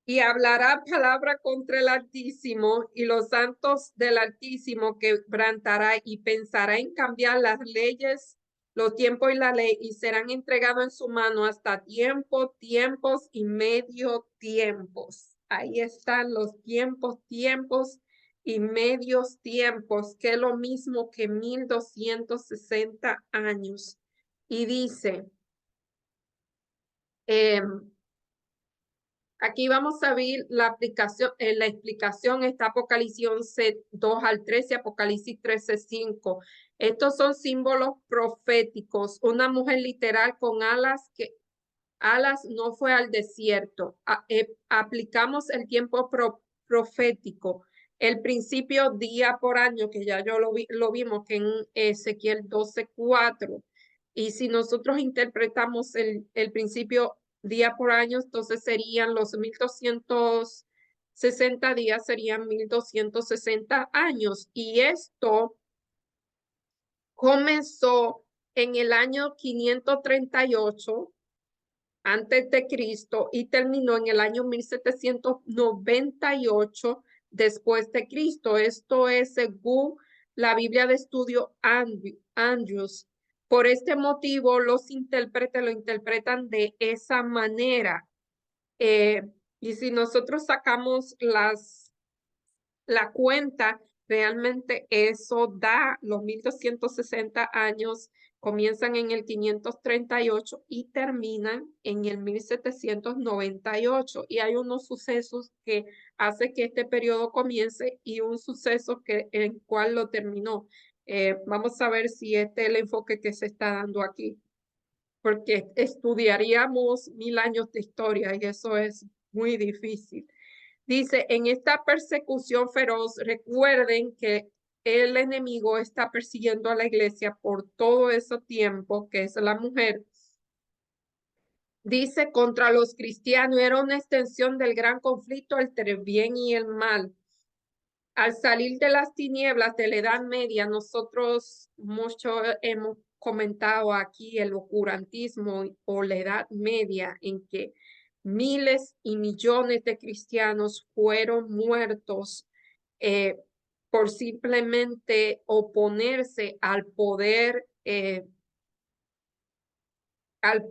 Y hablará palabra contra el Altísimo, y los santos del Altísimo quebrantará, y pensará en cambiar las leyes, los tiempos y la ley, y serán entregados en su mano hasta tiempos y medio tiempos. Ahí están los tiempos y medios tiempos, que es lo mismo que 1260 años. Y dice, aquí vamos a ver la aplicación, la explicación está Apocalipsis 11:2 al 13, Apocalipsis 13:5. Estos son símbolos proféticos. Una mujer literal con alas no fue al desierto. Aplicamos el tiempo profético. El principio día por año, que ya lo vimos que en Ezequiel 12:4. Y si nosotros interpretamos el principio día por año, entonces serían los 1260 días, serían 1260 años. Y esto comenzó en el año 538 antes de Cristo y terminó en el año 1798 después de Cristo. Esto es según la Biblia de Estudio Andrews. Por este motivo, los intérpretes lo interpretan de esa manera. Y si nosotros sacamos la cuenta, realmente eso da los 1260 años, comienzan en el 538 y terminan en el 1798. Y hay unos sucesos que hace que este periodo comience y un suceso en cual lo terminó. Vamos a ver si este es el enfoque que se está dando aquí, porque estudiaríamos 1000 años de historia y eso es muy difícil. Dice, en esta persecución feroz, recuerden que el enemigo está persiguiendo a la iglesia por todo ese tiempo, que es la mujer. Dice, contra los cristianos era una extensión del gran conflicto entre el bien y el mal. Al salir de las tinieblas de la Edad Media, nosotros mucho hemos comentado aquí el oscurantismo o la Edad Media, en que miles y millones de cristianos fueron muertos por simplemente oponerse al poder al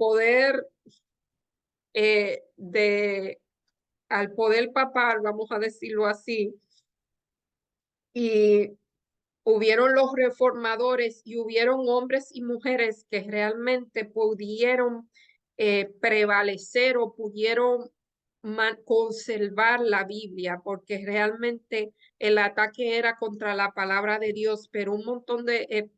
poder papal, vamos a decirlo así. Y hubieron los reformadores y hubieron hombres y mujeres que realmente pudieron prevalecer o pudieron conservar la Biblia, porque realmente el ataque era contra la palabra de Dios, pero un montón de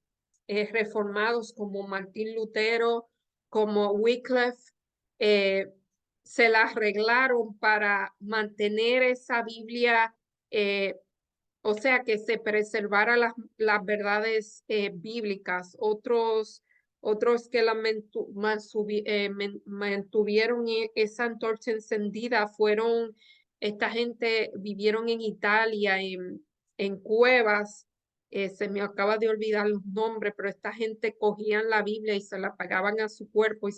reformados como Martín Lutero, como Wycliffe, se la arreglaron para mantener esa Biblia, o sea, que se preservara las verdades bíblicas. Otros que la mantuvieron esa antorcha encendida fueron, esta gente vivieron en Italia, en cuevas. Se me acaba de olvidar los nombres, pero esta gente cogían la Biblia y se la pegaban a su cuerpo y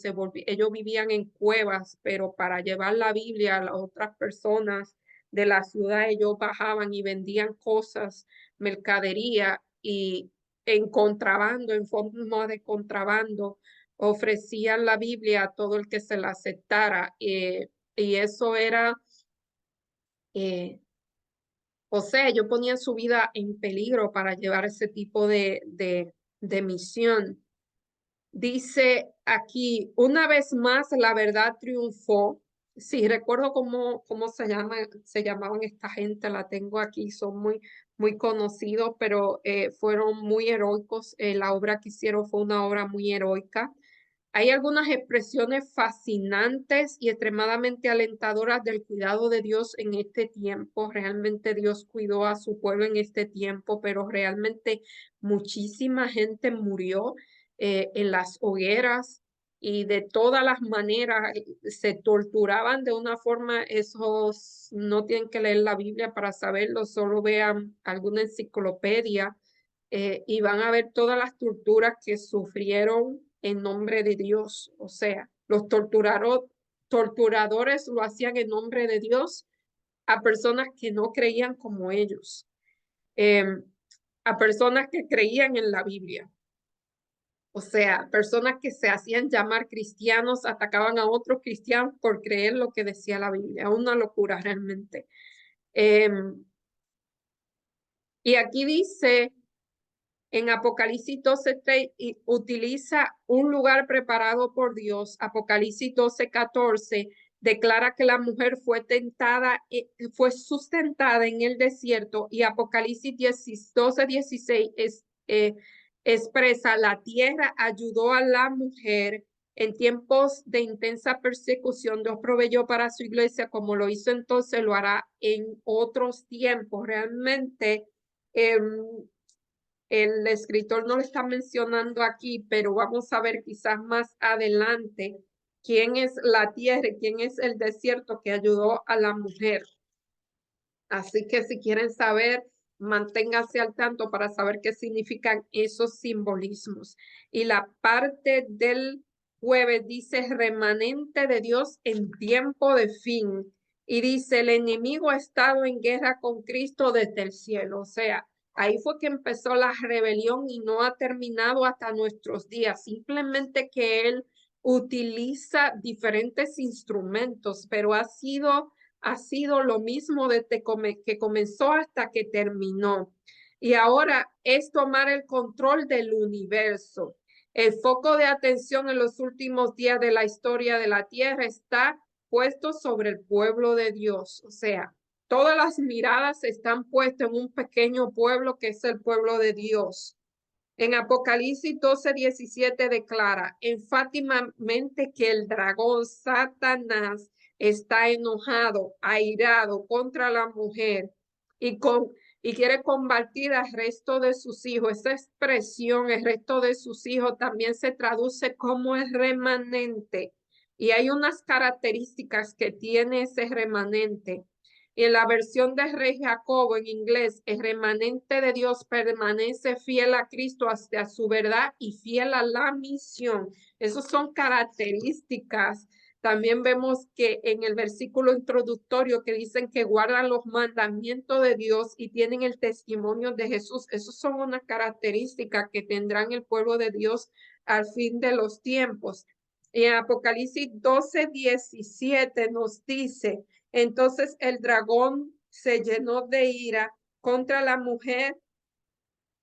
ellos vivían en cuevas, pero para llevar la Biblia a las otras personas de la ciudad, ellos bajaban y vendían cosas, mercadería, y en contrabando, en forma de contrabando, ofrecían la Biblia a todo el que se la aceptara. Y eso era, o sea, ellos ponían su vida en peligro para llevar ese tipo de misión. Dice aquí, una vez más la verdad triunfó. Sí, recuerdo cómo se llamaban esta gente, la tengo aquí, son muy conocidos, pero fueron muy heroicos. La obra que hicieron fue una obra muy heroica. Hay algunas expresiones fascinantes y extremadamente alentadoras del cuidado de Dios en este tiempo. Realmente Dios cuidó a su pueblo en este tiempo, pero realmente muchísima gente murió en las hogueras y de todas las maneras se torturaban de una forma. Esos no tienen que leer la Biblia para saberlo, solo vean alguna enciclopedia y van a ver todas las torturas que sufrieron en nombre de Dios. O sea, los torturadores lo hacían en nombre de Dios a personas que no creían como ellos, eh, a personas que creían en la Biblia. O sea, personas que se hacían llamar cristianos atacaban a otros cristianos por creer lo que decía la Biblia. Una locura realmente. Eh, y aquí dice en Apocalipsis 12:3 utiliza un lugar preparado por Dios. Apocalipsis 12:14 declara que la mujer fue tentada, fue sustentada en el desierto, y Apocalipsis 12:16 expresa: la tierra ayudó a la mujer en tiempos de intensa persecución. Dios proveyó para su iglesia, como lo hizo entonces, lo hará en otros tiempos. Realmente, el escritor no lo está mencionando aquí, pero vamos a ver quizás más adelante quién es la tierra, quién es el desierto que ayudó a la mujer. Así que si quieren saber, manténganse al tanto para saber qué significan esos simbolismos. Y la parte del jueves dice remanente de Dios en tiempo de fin. Y dice, el enemigo ha estado en guerra con Cristo desde el cielo. O sea, ahí fue que empezó la rebelión y no ha terminado hasta nuestros días. Simplemente que él utiliza diferentes instrumentos, pero ha sido lo mismo desde que comenzó hasta que terminó. Y ahora es tomar el control del universo. El foco de atención en los últimos días de la historia de la tierra está puesto sobre el pueblo de Dios. O sea, todas las miradas están puestas en un pequeño pueblo que es el pueblo de Dios. En Apocalipsis 12:17 declara enfáticamente que el dragón Satanás está enojado, airado contra la mujer y, y quiere combatir al resto de sus hijos. Esa expresión, el resto de sus hijos, también se traduce como el remanente. Y hay unas características que tiene ese remanente. Y en la versión de Rey Jacobo en inglés, el remanente de Dios permanece fiel a Cristo hasta su verdad y fiel a la misión. Esas son características. También vemos que en el versículo introductorio que dicen que guardan los mandamientos de Dios y tienen el testimonio de Jesús. Esas son una característica que tendrán el pueblo de Dios al fin de los tiempos. Y en Apocalipsis 12:17 nos dice: entonces el dragón se llenó de ira contra la mujer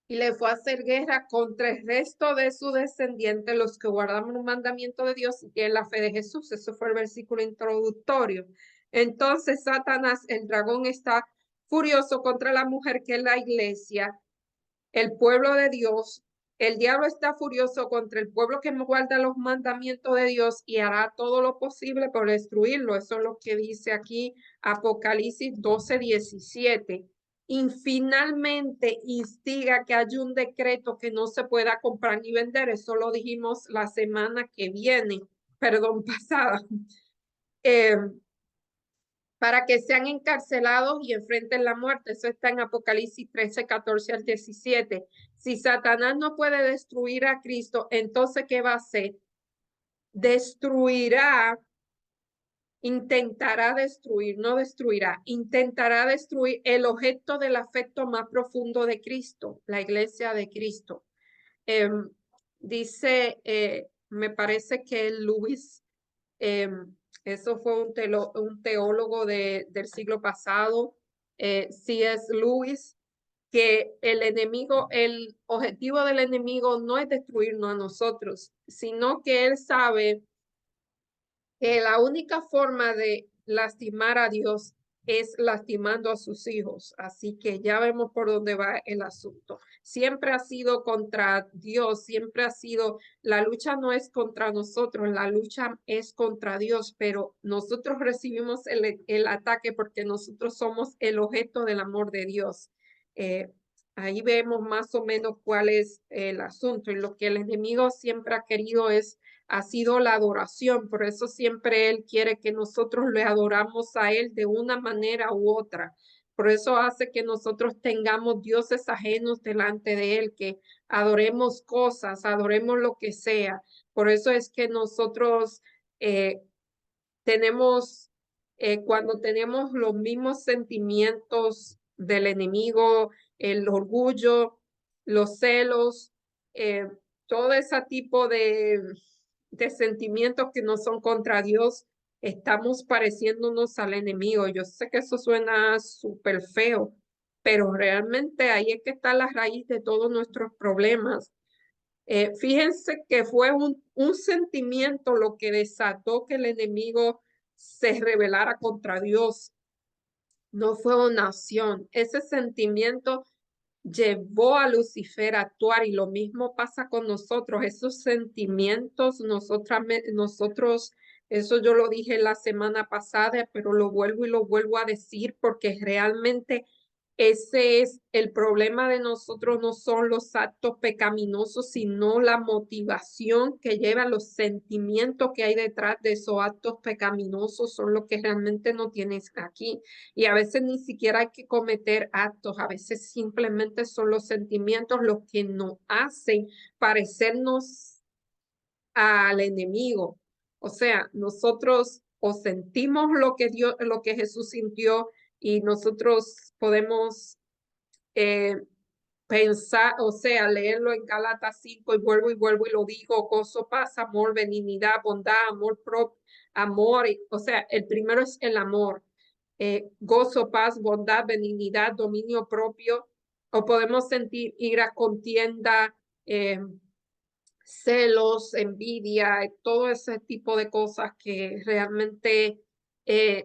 y le fue a hacer guerra contra el resto de su descendiente, los que guardaban un mandamiento de Dios y tienen la fe de Jesús. Eso fue el versículo introductorio. Entonces Satanás, el dragón, está furioso contra la mujer, que es la iglesia, el pueblo de Dios. El diablo está furioso contra el pueblo que guarda los mandamientos de Dios y hará todo lo posible por destruirlo. Eso es lo que dice aquí Apocalipsis 12:17. Y finalmente instiga que haya un decreto que no se pueda comprar ni vender. Eso lo dijimos la semana que viene, perdón, pasada. Para que sean encarcelados y enfrenten la muerte. Eso está en Apocalipsis 13:14-17. Si Satanás no puede destruir a Cristo, entonces, ¿qué va a hacer? Destruirá, intentará destruir, no destruirá, intentará destruir el objeto del afecto más profundo de Cristo, la iglesia de Cristo. Dice, me parece que Luis, eso fue un teólogo del siglo pasado, C.S. Lewis, que el objetivo del enemigo no es destruirnos a nosotros, sino que él sabe que la única forma de lastimar a Dios es lastimando a sus hijos. Así que ya vemos por dónde va el asunto. Siempre ha sido contra Dios, siempre ha sido, la lucha no es contra nosotros, la lucha es contra Dios, pero nosotros recibimos el ataque porque nosotros somos el objeto del amor de Dios. Eh, Ahí vemos más o menos cuál es el asunto y lo que el enemigo siempre ha querido ha sido la adoración. Por eso siempre él quiere que nosotros le adoramos a él de una manera u otra. Por eso hace que nosotros tengamos dioses ajenos delante de él, que adoremos cosas, adoremos lo que sea. Por eso es que nosotros eh, tenemos, cuando tenemos los mismos sentimientos del enemigo, el orgullo, los celos, eh, todo ese tipo de sentimientos que no son contra Dios, estamos pareciéndonos al enemigo. Yo sé que eso suena súper feo, pero realmente ahí es que está la raíz de todos nuestros problemas. Fíjense que fue un sentimiento lo que desató que el enemigo se rebelara contra Dios. No fue una acción. Ese sentimiento llevó a Lucifer a actuar y lo mismo pasa con nosotros. Esos sentimientos, nosotros, eso yo lo dije la semana pasada, pero lo vuelvo y lo vuelvo a decir porque realmente ese es el problema de nosotros, no son los actos pecaminosos, sino la motivación que lleva, los sentimientos que hay detrás de esos actos pecaminosos son lo que realmente no tienes aquí. Y a veces ni siquiera hay que cometer actos, a veces simplemente son los sentimientos los que nos hacen parecernos al enemigo. O sea, nosotros o sentimos lo que Dios, lo que Jesús sintió y nosotros podemos eh, pensar, o sea, leerlo en Gálatas 5 y vuelvo y lo digo, gozo, paz, amor, benignidad, bondad, amor propio, amor, o sea, el primero es el amor, gozo, paz, bondad, benignidad, dominio propio, o podemos sentir ira, contienda, celos, envidia, todo ese tipo de cosas que realmente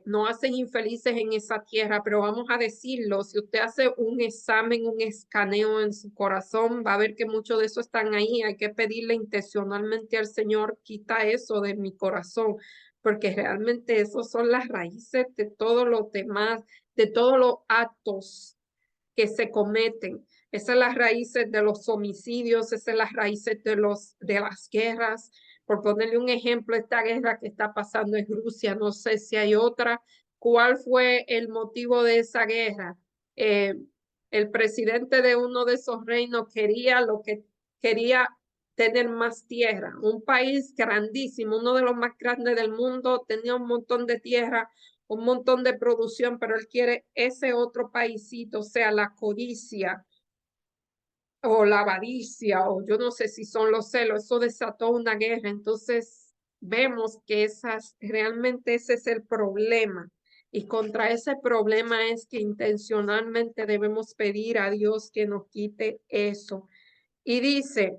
nos hacen infelices en esa tierra, pero vamos a decirlo, si usted hace un examen, un escaneo en su corazón, va a ver que mucho de eso están ahí, hay que pedirle intencionalmente al Señor, quita eso de mi corazón, porque realmente esos son las raíces de todos los demás, de todos los actos que se cometen. Esas son las raíces de los homicidios, esas son las raíces de las guerras. Por ponerle un ejemplo, esta guerra que está pasando en Rusia, no sé si hay otra. ¿Cuál fue el motivo de esa guerra? Eh, el presidente de uno de esos reinos quería tener más tierra. Un país grandísimo, uno de los más grandes del mundo, tenía un montón de tierra, un montón de producción, pero él quiere ese otro paísito, o sea, la codicia o la avaricia, o yo no sé si son los celos, eso desató una guerra. Entonces, vemos que realmente ese es el problema. Y contra ese problema es que intencionalmente debemos pedir a Dios que nos quite eso. Y dice,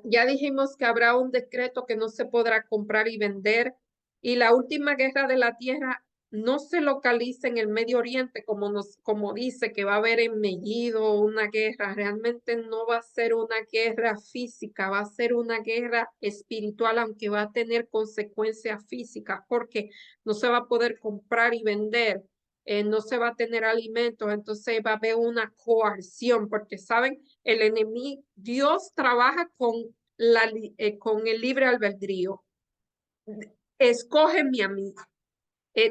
ya dijimos que habrá un decreto que no se podrá comprar y vender. Y la última guerra de la tierra no se localiza en el Medio Oriente, como dice que va a haber en Megiddo una guerra. Realmente no va a ser una guerra física, va a ser una guerra espiritual, aunque va a tener consecuencias físicas, porque no se va a poder comprar y vender. No se va a tener alimentos, entonces va a haber una coerción, porque saben, el enemigo, Dios trabaja con el libre albedrío. Escógeme a mí.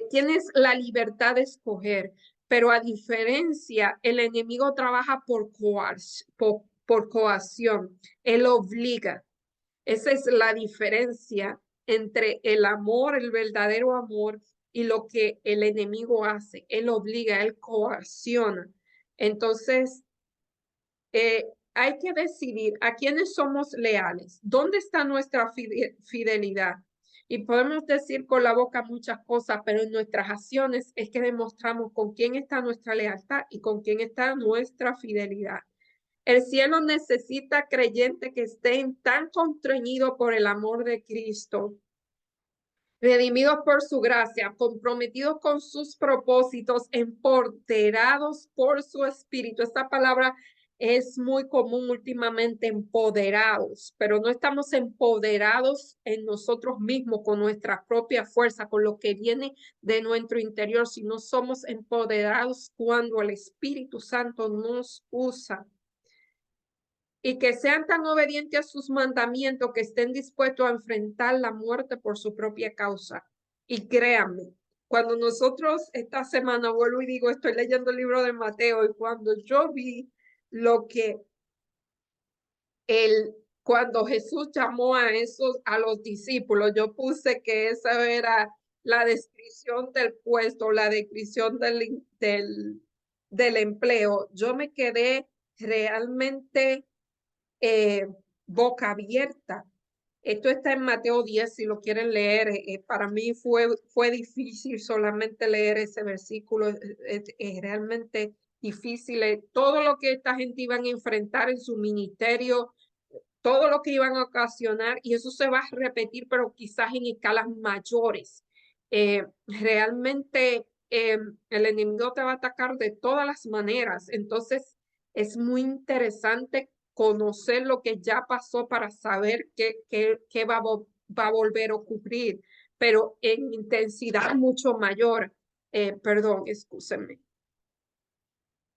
Tienes la libertad de escoger, pero a diferencia, el enemigo trabaja por coacción. Él obliga. Esa es la diferencia entre el amor, el verdadero amor, y lo que el enemigo hace. Él obliga, él coacciona. Entonces, hay que decidir a quiénes somos leales, dónde está nuestra fidelidad. Y podemos decir con la boca muchas cosas, pero en nuestras acciones es que demostramos con quién está nuestra lealtad y con quién está nuestra fidelidad. El cielo necesita creyentes que estén tan constreñidos por el amor de Cristo, redimidos por su gracia, comprometidos con sus propósitos, empoderados por su espíritu. Esta palabra es muy común últimamente, empoderados, pero no estamos empoderados en nosotros mismos con nuestra propia fuerza, con lo que viene de nuestro interior, sino somos empoderados cuando el Espíritu Santo nos usa. Y que sean tan obedientes a sus mandamientos que estén dispuestos a enfrentar la muerte por su propia causa. Y créanme, cuando nosotros esta semana, vuelvo y digo, estoy leyendo el libro de Mateo, y cuando yo vi lo que cuando Jesús llamó a los discípulos, yo puse que esa era la descripción del puesto, la descripción del empleo. Yo me quedé realmente boca abierta. Esto está en Mateo 10, si lo quieren leer. Para mí fue difícil solamente leer ese versículo. Es realmente difícil. Todo lo que esta gente iban a enfrentar en su ministerio, todo lo que iban a ocasionar, y eso se va a repetir, pero quizás en escalas mayores. Realmente el enemigo te va a atacar de todas las maneras. Entonces, es muy interesante conocer lo que ya pasó para saber qué va a volver a ocurrir, pero en intensidad mucho mayor. Perdón, excúsenme.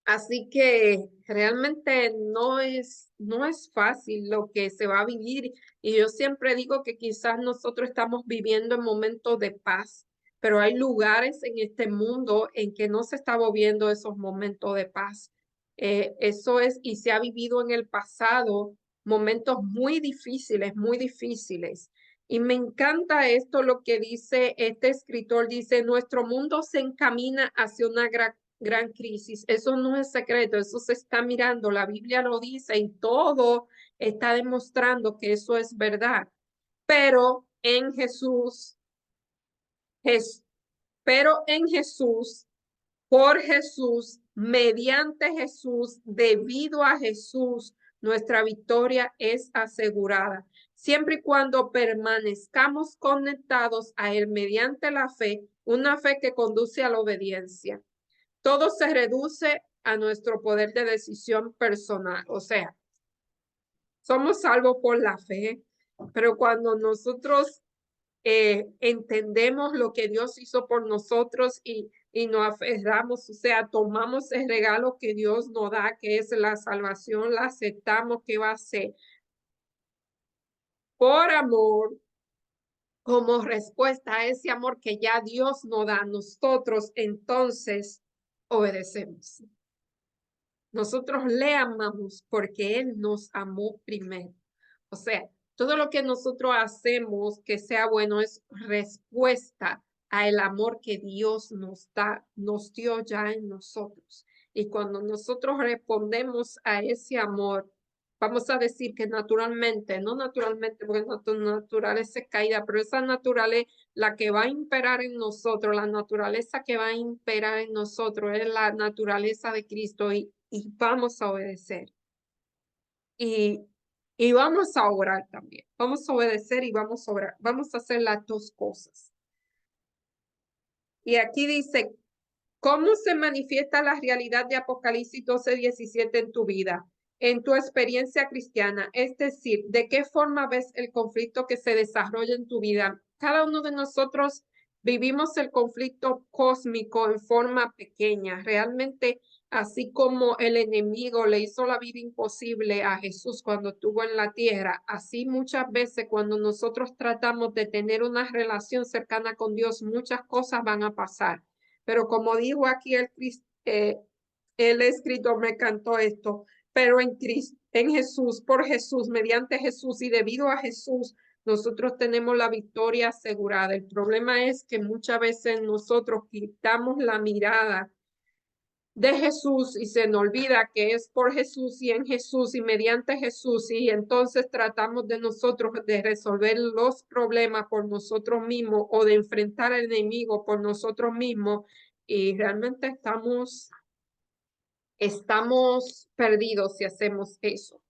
Así que realmente no es fácil lo que se va a vivir. Y yo siempre digo que quizás nosotros estamos viviendo en momentos de paz, pero hay lugares en este mundo en que no se está viviendo esos momentos de paz. Eso es, y se ha vivido en el pasado momentos muy difíciles, muy difíciles. Y me encanta esto, lo que dice este escritor, dice, nuestro mundo se encamina hacia una gran crisis. Eso no es secreto, eso se está mirando, la Biblia lo dice y todo está demostrando que eso es verdad. Pero en Jesús, pero en Jesús, por Jesús, mediante Jesús, debido a Jesús, nuestra victoria es asegurada. Siempre y cuando permanezcamos conectados a Él mediante la fe, una fe que conduce a la obediencia. Todo se reduce a nuestro poder de decisión personal. O sea, somos salvos por la fe, pero cuando nosotros entendemos lo que Dios hizo por nosotros y nos aferramos, o sea, tomamos el regalo que Dios nos da, que es la salvación, la aceptamos, ¿qué va a ser? Por amor, como respuesta a ese amor que ya Dios nos da a nosotros, entonces obedecemos. Nosotros le amamos porque Él nos amó primero. O sea, todo lo que nosotros hacemos que sea bueno es respuesta a el amor que Dios nos dio ya en nosotros. Y cuando nosotros respondemos a ese amor, vamos a decir que naturalmente, no naturalmente, porque nuestra naturaleza es caída, pero esa naturaleza, la que va a imperar en nosotros, la naturaleza que va a imperar en nosotros es la naturaleza de Cristo y vamos a obedecer. Y vamos a orar también. Vamos a obedecer y vamos a orar. Vamos a hacer las dos cosas. Y aquí dice, ¿cómo se manifiesta la realidad de Apocalipsis 12:17 en tu vida, en tu experiencia cristiana? Es decir, ¿de qué forma ves el conflicto que se desarrolla en tu vida? Cada uno de nosotros vivimos el conflicto cósmico en forma pequeña. Realmente, así como el enemigo le hizo la vida imposible a Jesús cuando estuvo en la tierra, así muchas veces cuando nosotros tratamos de tener una relación cercana con Dios, muchas cosas van a pasar. Pero como dijo aquí el escritor, me cantó esto, pero en Cristo, en Jesús, por Jesús, mediante Jesús y debido a Jesús, nosotros tenemos la victoria asegurada. El problema es que muchas veces nosotros quitamos la mirada de Jesús y se nos olvida que es por Jesús y en Jesús y mediante Jesús, y entonces tratamos de nosotros de resolver los problemas por nosotros mismos o de enfrentar al enemigo por nosotros mismos, y realmente estamos perdidos si hacemos eso.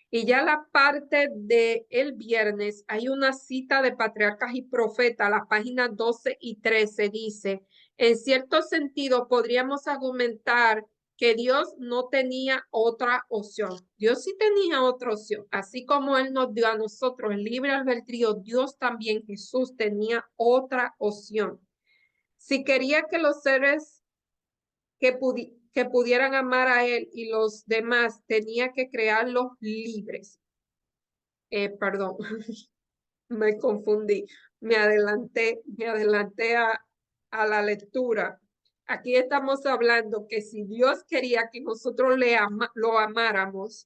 Y ya la parte de el viernes, hay una cita de Patriarcas y Profetas, las páginas 12 y 13 dice, en cierto sentido podríamos argumentar que Dios no tenía otra opción. Dios sí tenía otra opción. Así como Él nos dio a nosotros el libre albedrío, Dios también, Jesús, tenía otra opción. Si quería que los seres que pudieran amar a Él y los demás, tenía que crearlos libres. Perdón, me confundí, me adelanté a la lectura. Aquí estamos hablando que si Dios quería que nosotros lo amáramos,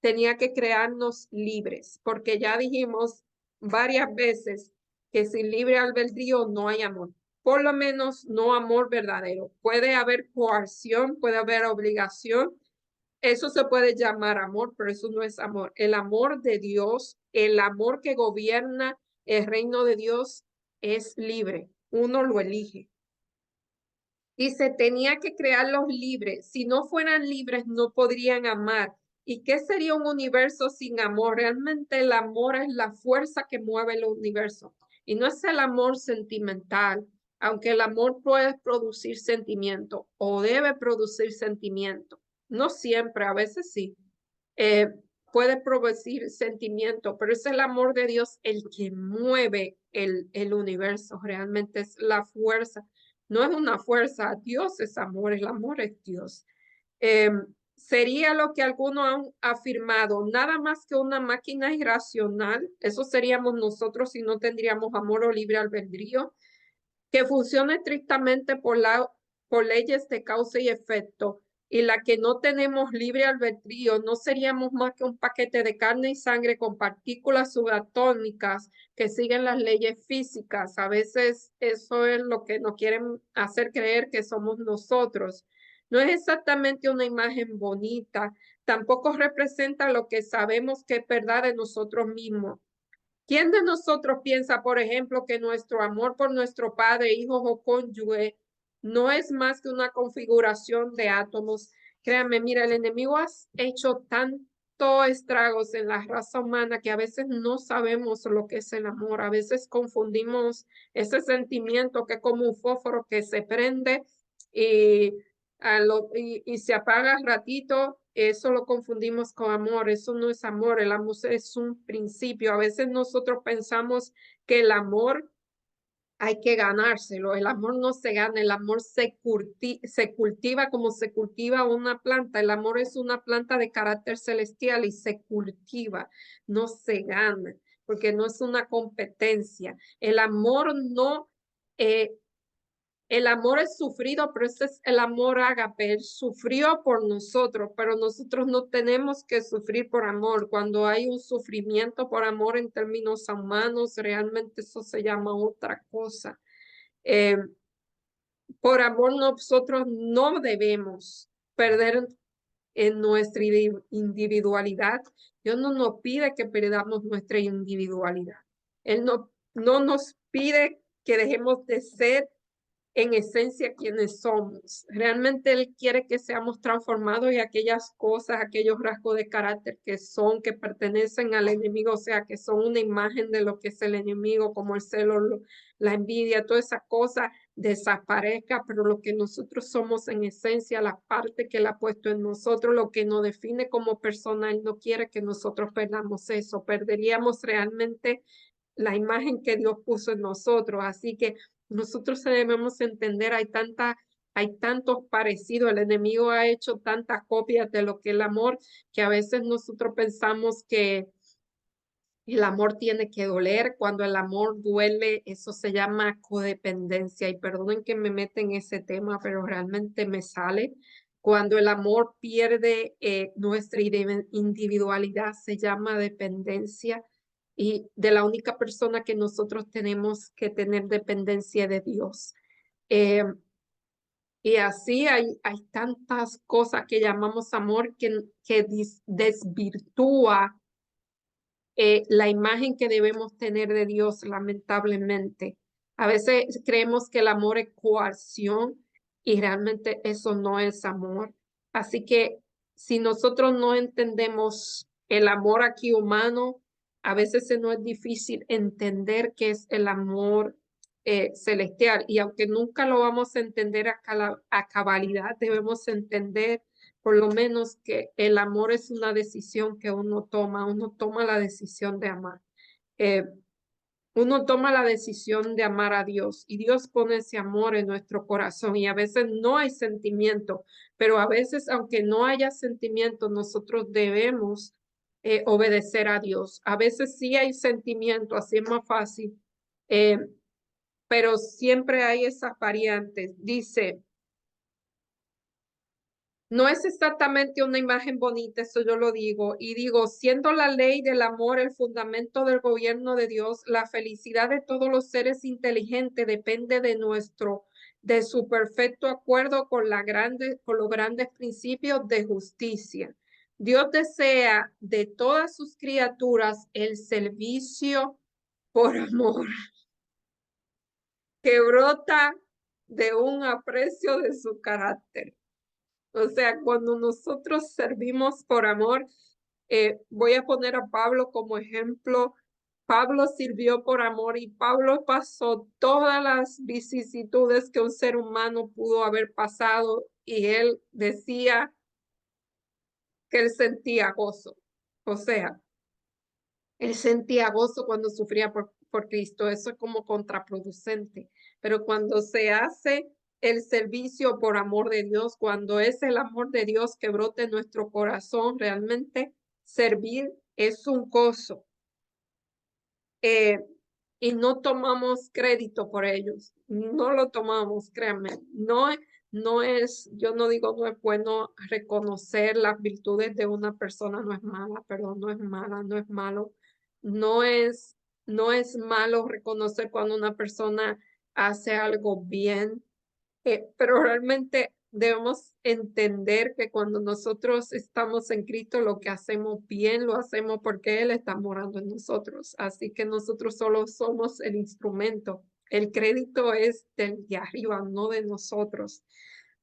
tenía que crearnos libres, porque ya dijimos varias veces que sin libre albedrío no hay amor, por lo menos no amor verdadero. Puede haber coerción, puede haber obligación, eso se puede llamar amor, pero eso no es amor. El amor de Dios, el amor que gobierna el reino de Dios es libre. Uno lo elige. Y se tenía que crearlos libres. Si no fueran libres, no podrían amar. ¿Y qué sería un universo sin amor? Realmente el amor es la fuerza que mueve el universo. Y no es el amor sentimental, aunque el amor puede producir sentimiento o debe producir sentimiento. No siempre, a veces sí. Eh, puede producir sentimiento, pero es el amor de Dios el que mueve el universo. Realmente es la fuerza. No es una fuerza, Dios es amor, el amor es Dios. Eh, sería lo que algunos han afirmado, nada más que una máquina irracional, eso seríamos nosotros si no tendríamos amor o libre albedrío, que funciona estrictamente por leyes de causa y efecto, y la que no tenemos libre albedrío, no seríamos más que un paquete de carne y sangre con partículas subatómicas que siguen las leyes físicas. A veces eso es lo que nos quieren hacer creer que somos nosotros. No es exactamente una imagen bonita, tampoco representa lo que sabemos que es verdad de nosotros mismos. ¿Quién de nosotros piensa, por ejemplo, que nuestro amor por nuestro padre, hijos o cónyuge no es más que una configuración de átomos? Créanme, mira, el enemigo ha hecho tanto estragos en la raza humana que a veces no sabemos lo que es el amor. A veces confundimos ese sentimiento que es como un fósforo que se prende y, y se apaga al ratito. Eso lo confundimos con amor, eso no es amor, el amor es un principio. A veces nosotros pensamos que el amor hay que ganárselo, el amor no se gana, el amor se cultiva como se cultiva una planta, el amor es una planta de carácter celestial y se cultiva, no se gana, porque no es una competencia. El amor no... el amor es sufrido, pero ese es el amor ágape. Él sufrió por nosotros, pero nosotros no tenemos que sufrir por amor. Cuando hay un sufrimiento por amor en términos humanos, realmente eso se llama otra cosa. Eh, por amor nosotros no debemos perder en nuestra individualidad. Dios no nos pide que perdamos nuestra individualidad. Él no nos pide que dejemos de ser en esencia quienes somos. Realmente Él quiere que seamos transformados y aquellas cosas, aquellos rasgos de carácter que pertenecen al enemigo, o sea, que son una imagen de lo que es el enemigo, como el celo, la envidia, toda esa cosa desaparezca, pero lo que nosotros somos en esencia, la parte que Él ha puesto en nosotros, lo que nos define como persona, Él no quiere que nosotros perdamos eso, perderíamos realmente la imagen que Dios puso en nosotros. Así que nosotros debemos entender, hay tantos parecidos, el enemigo ha hecho tantas copias de lo que es el amor, que a veces nosotros pensamos que el amor tiene que doler. Cuando el amor duele, eso se llama codependencia. Y perdonen que me meta en ese tema, pero realmente me sale. Cuando el amor pierde nuestra individualidad, se llama dependencia. Y de la única persona que nosotros tenemos que tener dependencia de Dios. Eh, y así hay tantas cosas que llamamos amor que desvirtúa la imagen que debemos tener de Dios, lamentablemente. A veces creemos que el amor es coacción y realmente eso no es amor. Así que si nosotros no entendemos El amor aquí humano, a veces se nos es difícil entender qué es el amor celestial. Y aunque nunca lo vamos a entender a cabalidad, debemos entender por lo menos que el amor es una decisión que uno toma la decisión de amar. Eh, Uno toma la decisión de amar a Dios y Dios pone ese amor en nuestro corazón y a veces no hay sentimiento, pero a veces aunque no haya sentimiento, nosotros debemos obedecer a Dios. A veces sí hay sentimiento, así es más fácil, eh, pero siempre hay esas variantes. Dice, no es exactamente una imagen bonita, eso yo lo digo, y digo, siendo la ley del amor el fundamento del gobierno de Dios, la felicidad de todos los seres inteligentes depende de su perfecto acuerdo con los grandes principios de justicia. Dios desea de todas sus criaturas el servicio por amor, que brota de un aprecio de su carácter. O sea, cuando nosotros servimos por amor, voy a poner a Pablo como ejemplo. Pablo sirvió por amor y Pablo pasó todas las vicisitudes que un ser humano pudo haber pasado y él decía que él sentía gozo. O sea, él sentía gozo cuando sufría por Cristo. Eso es como contraproducente. Pero cuando se hace el servicio por amor de Dios, cuando es el amor de Dios que brota en nuestro corazón, realmente servir es un gozo. Eh, y no tomamos crédito por ellos. No lo tomamos, créanme. Yo no digo no es bueno reconocer las virtudes de una persona, no es mala, perdón, no es mala, no es malo. No es, no es malo reconocer cuando una persona hace algo bien, pero realmente debemos entender que cuando nosotros estamos en Cristo, lo que hacemos bien lo hacemos porque Él está morando en nosotros. Así que nosotros solo somos el instrumento. El crédito es del de arriba, no de nosotros.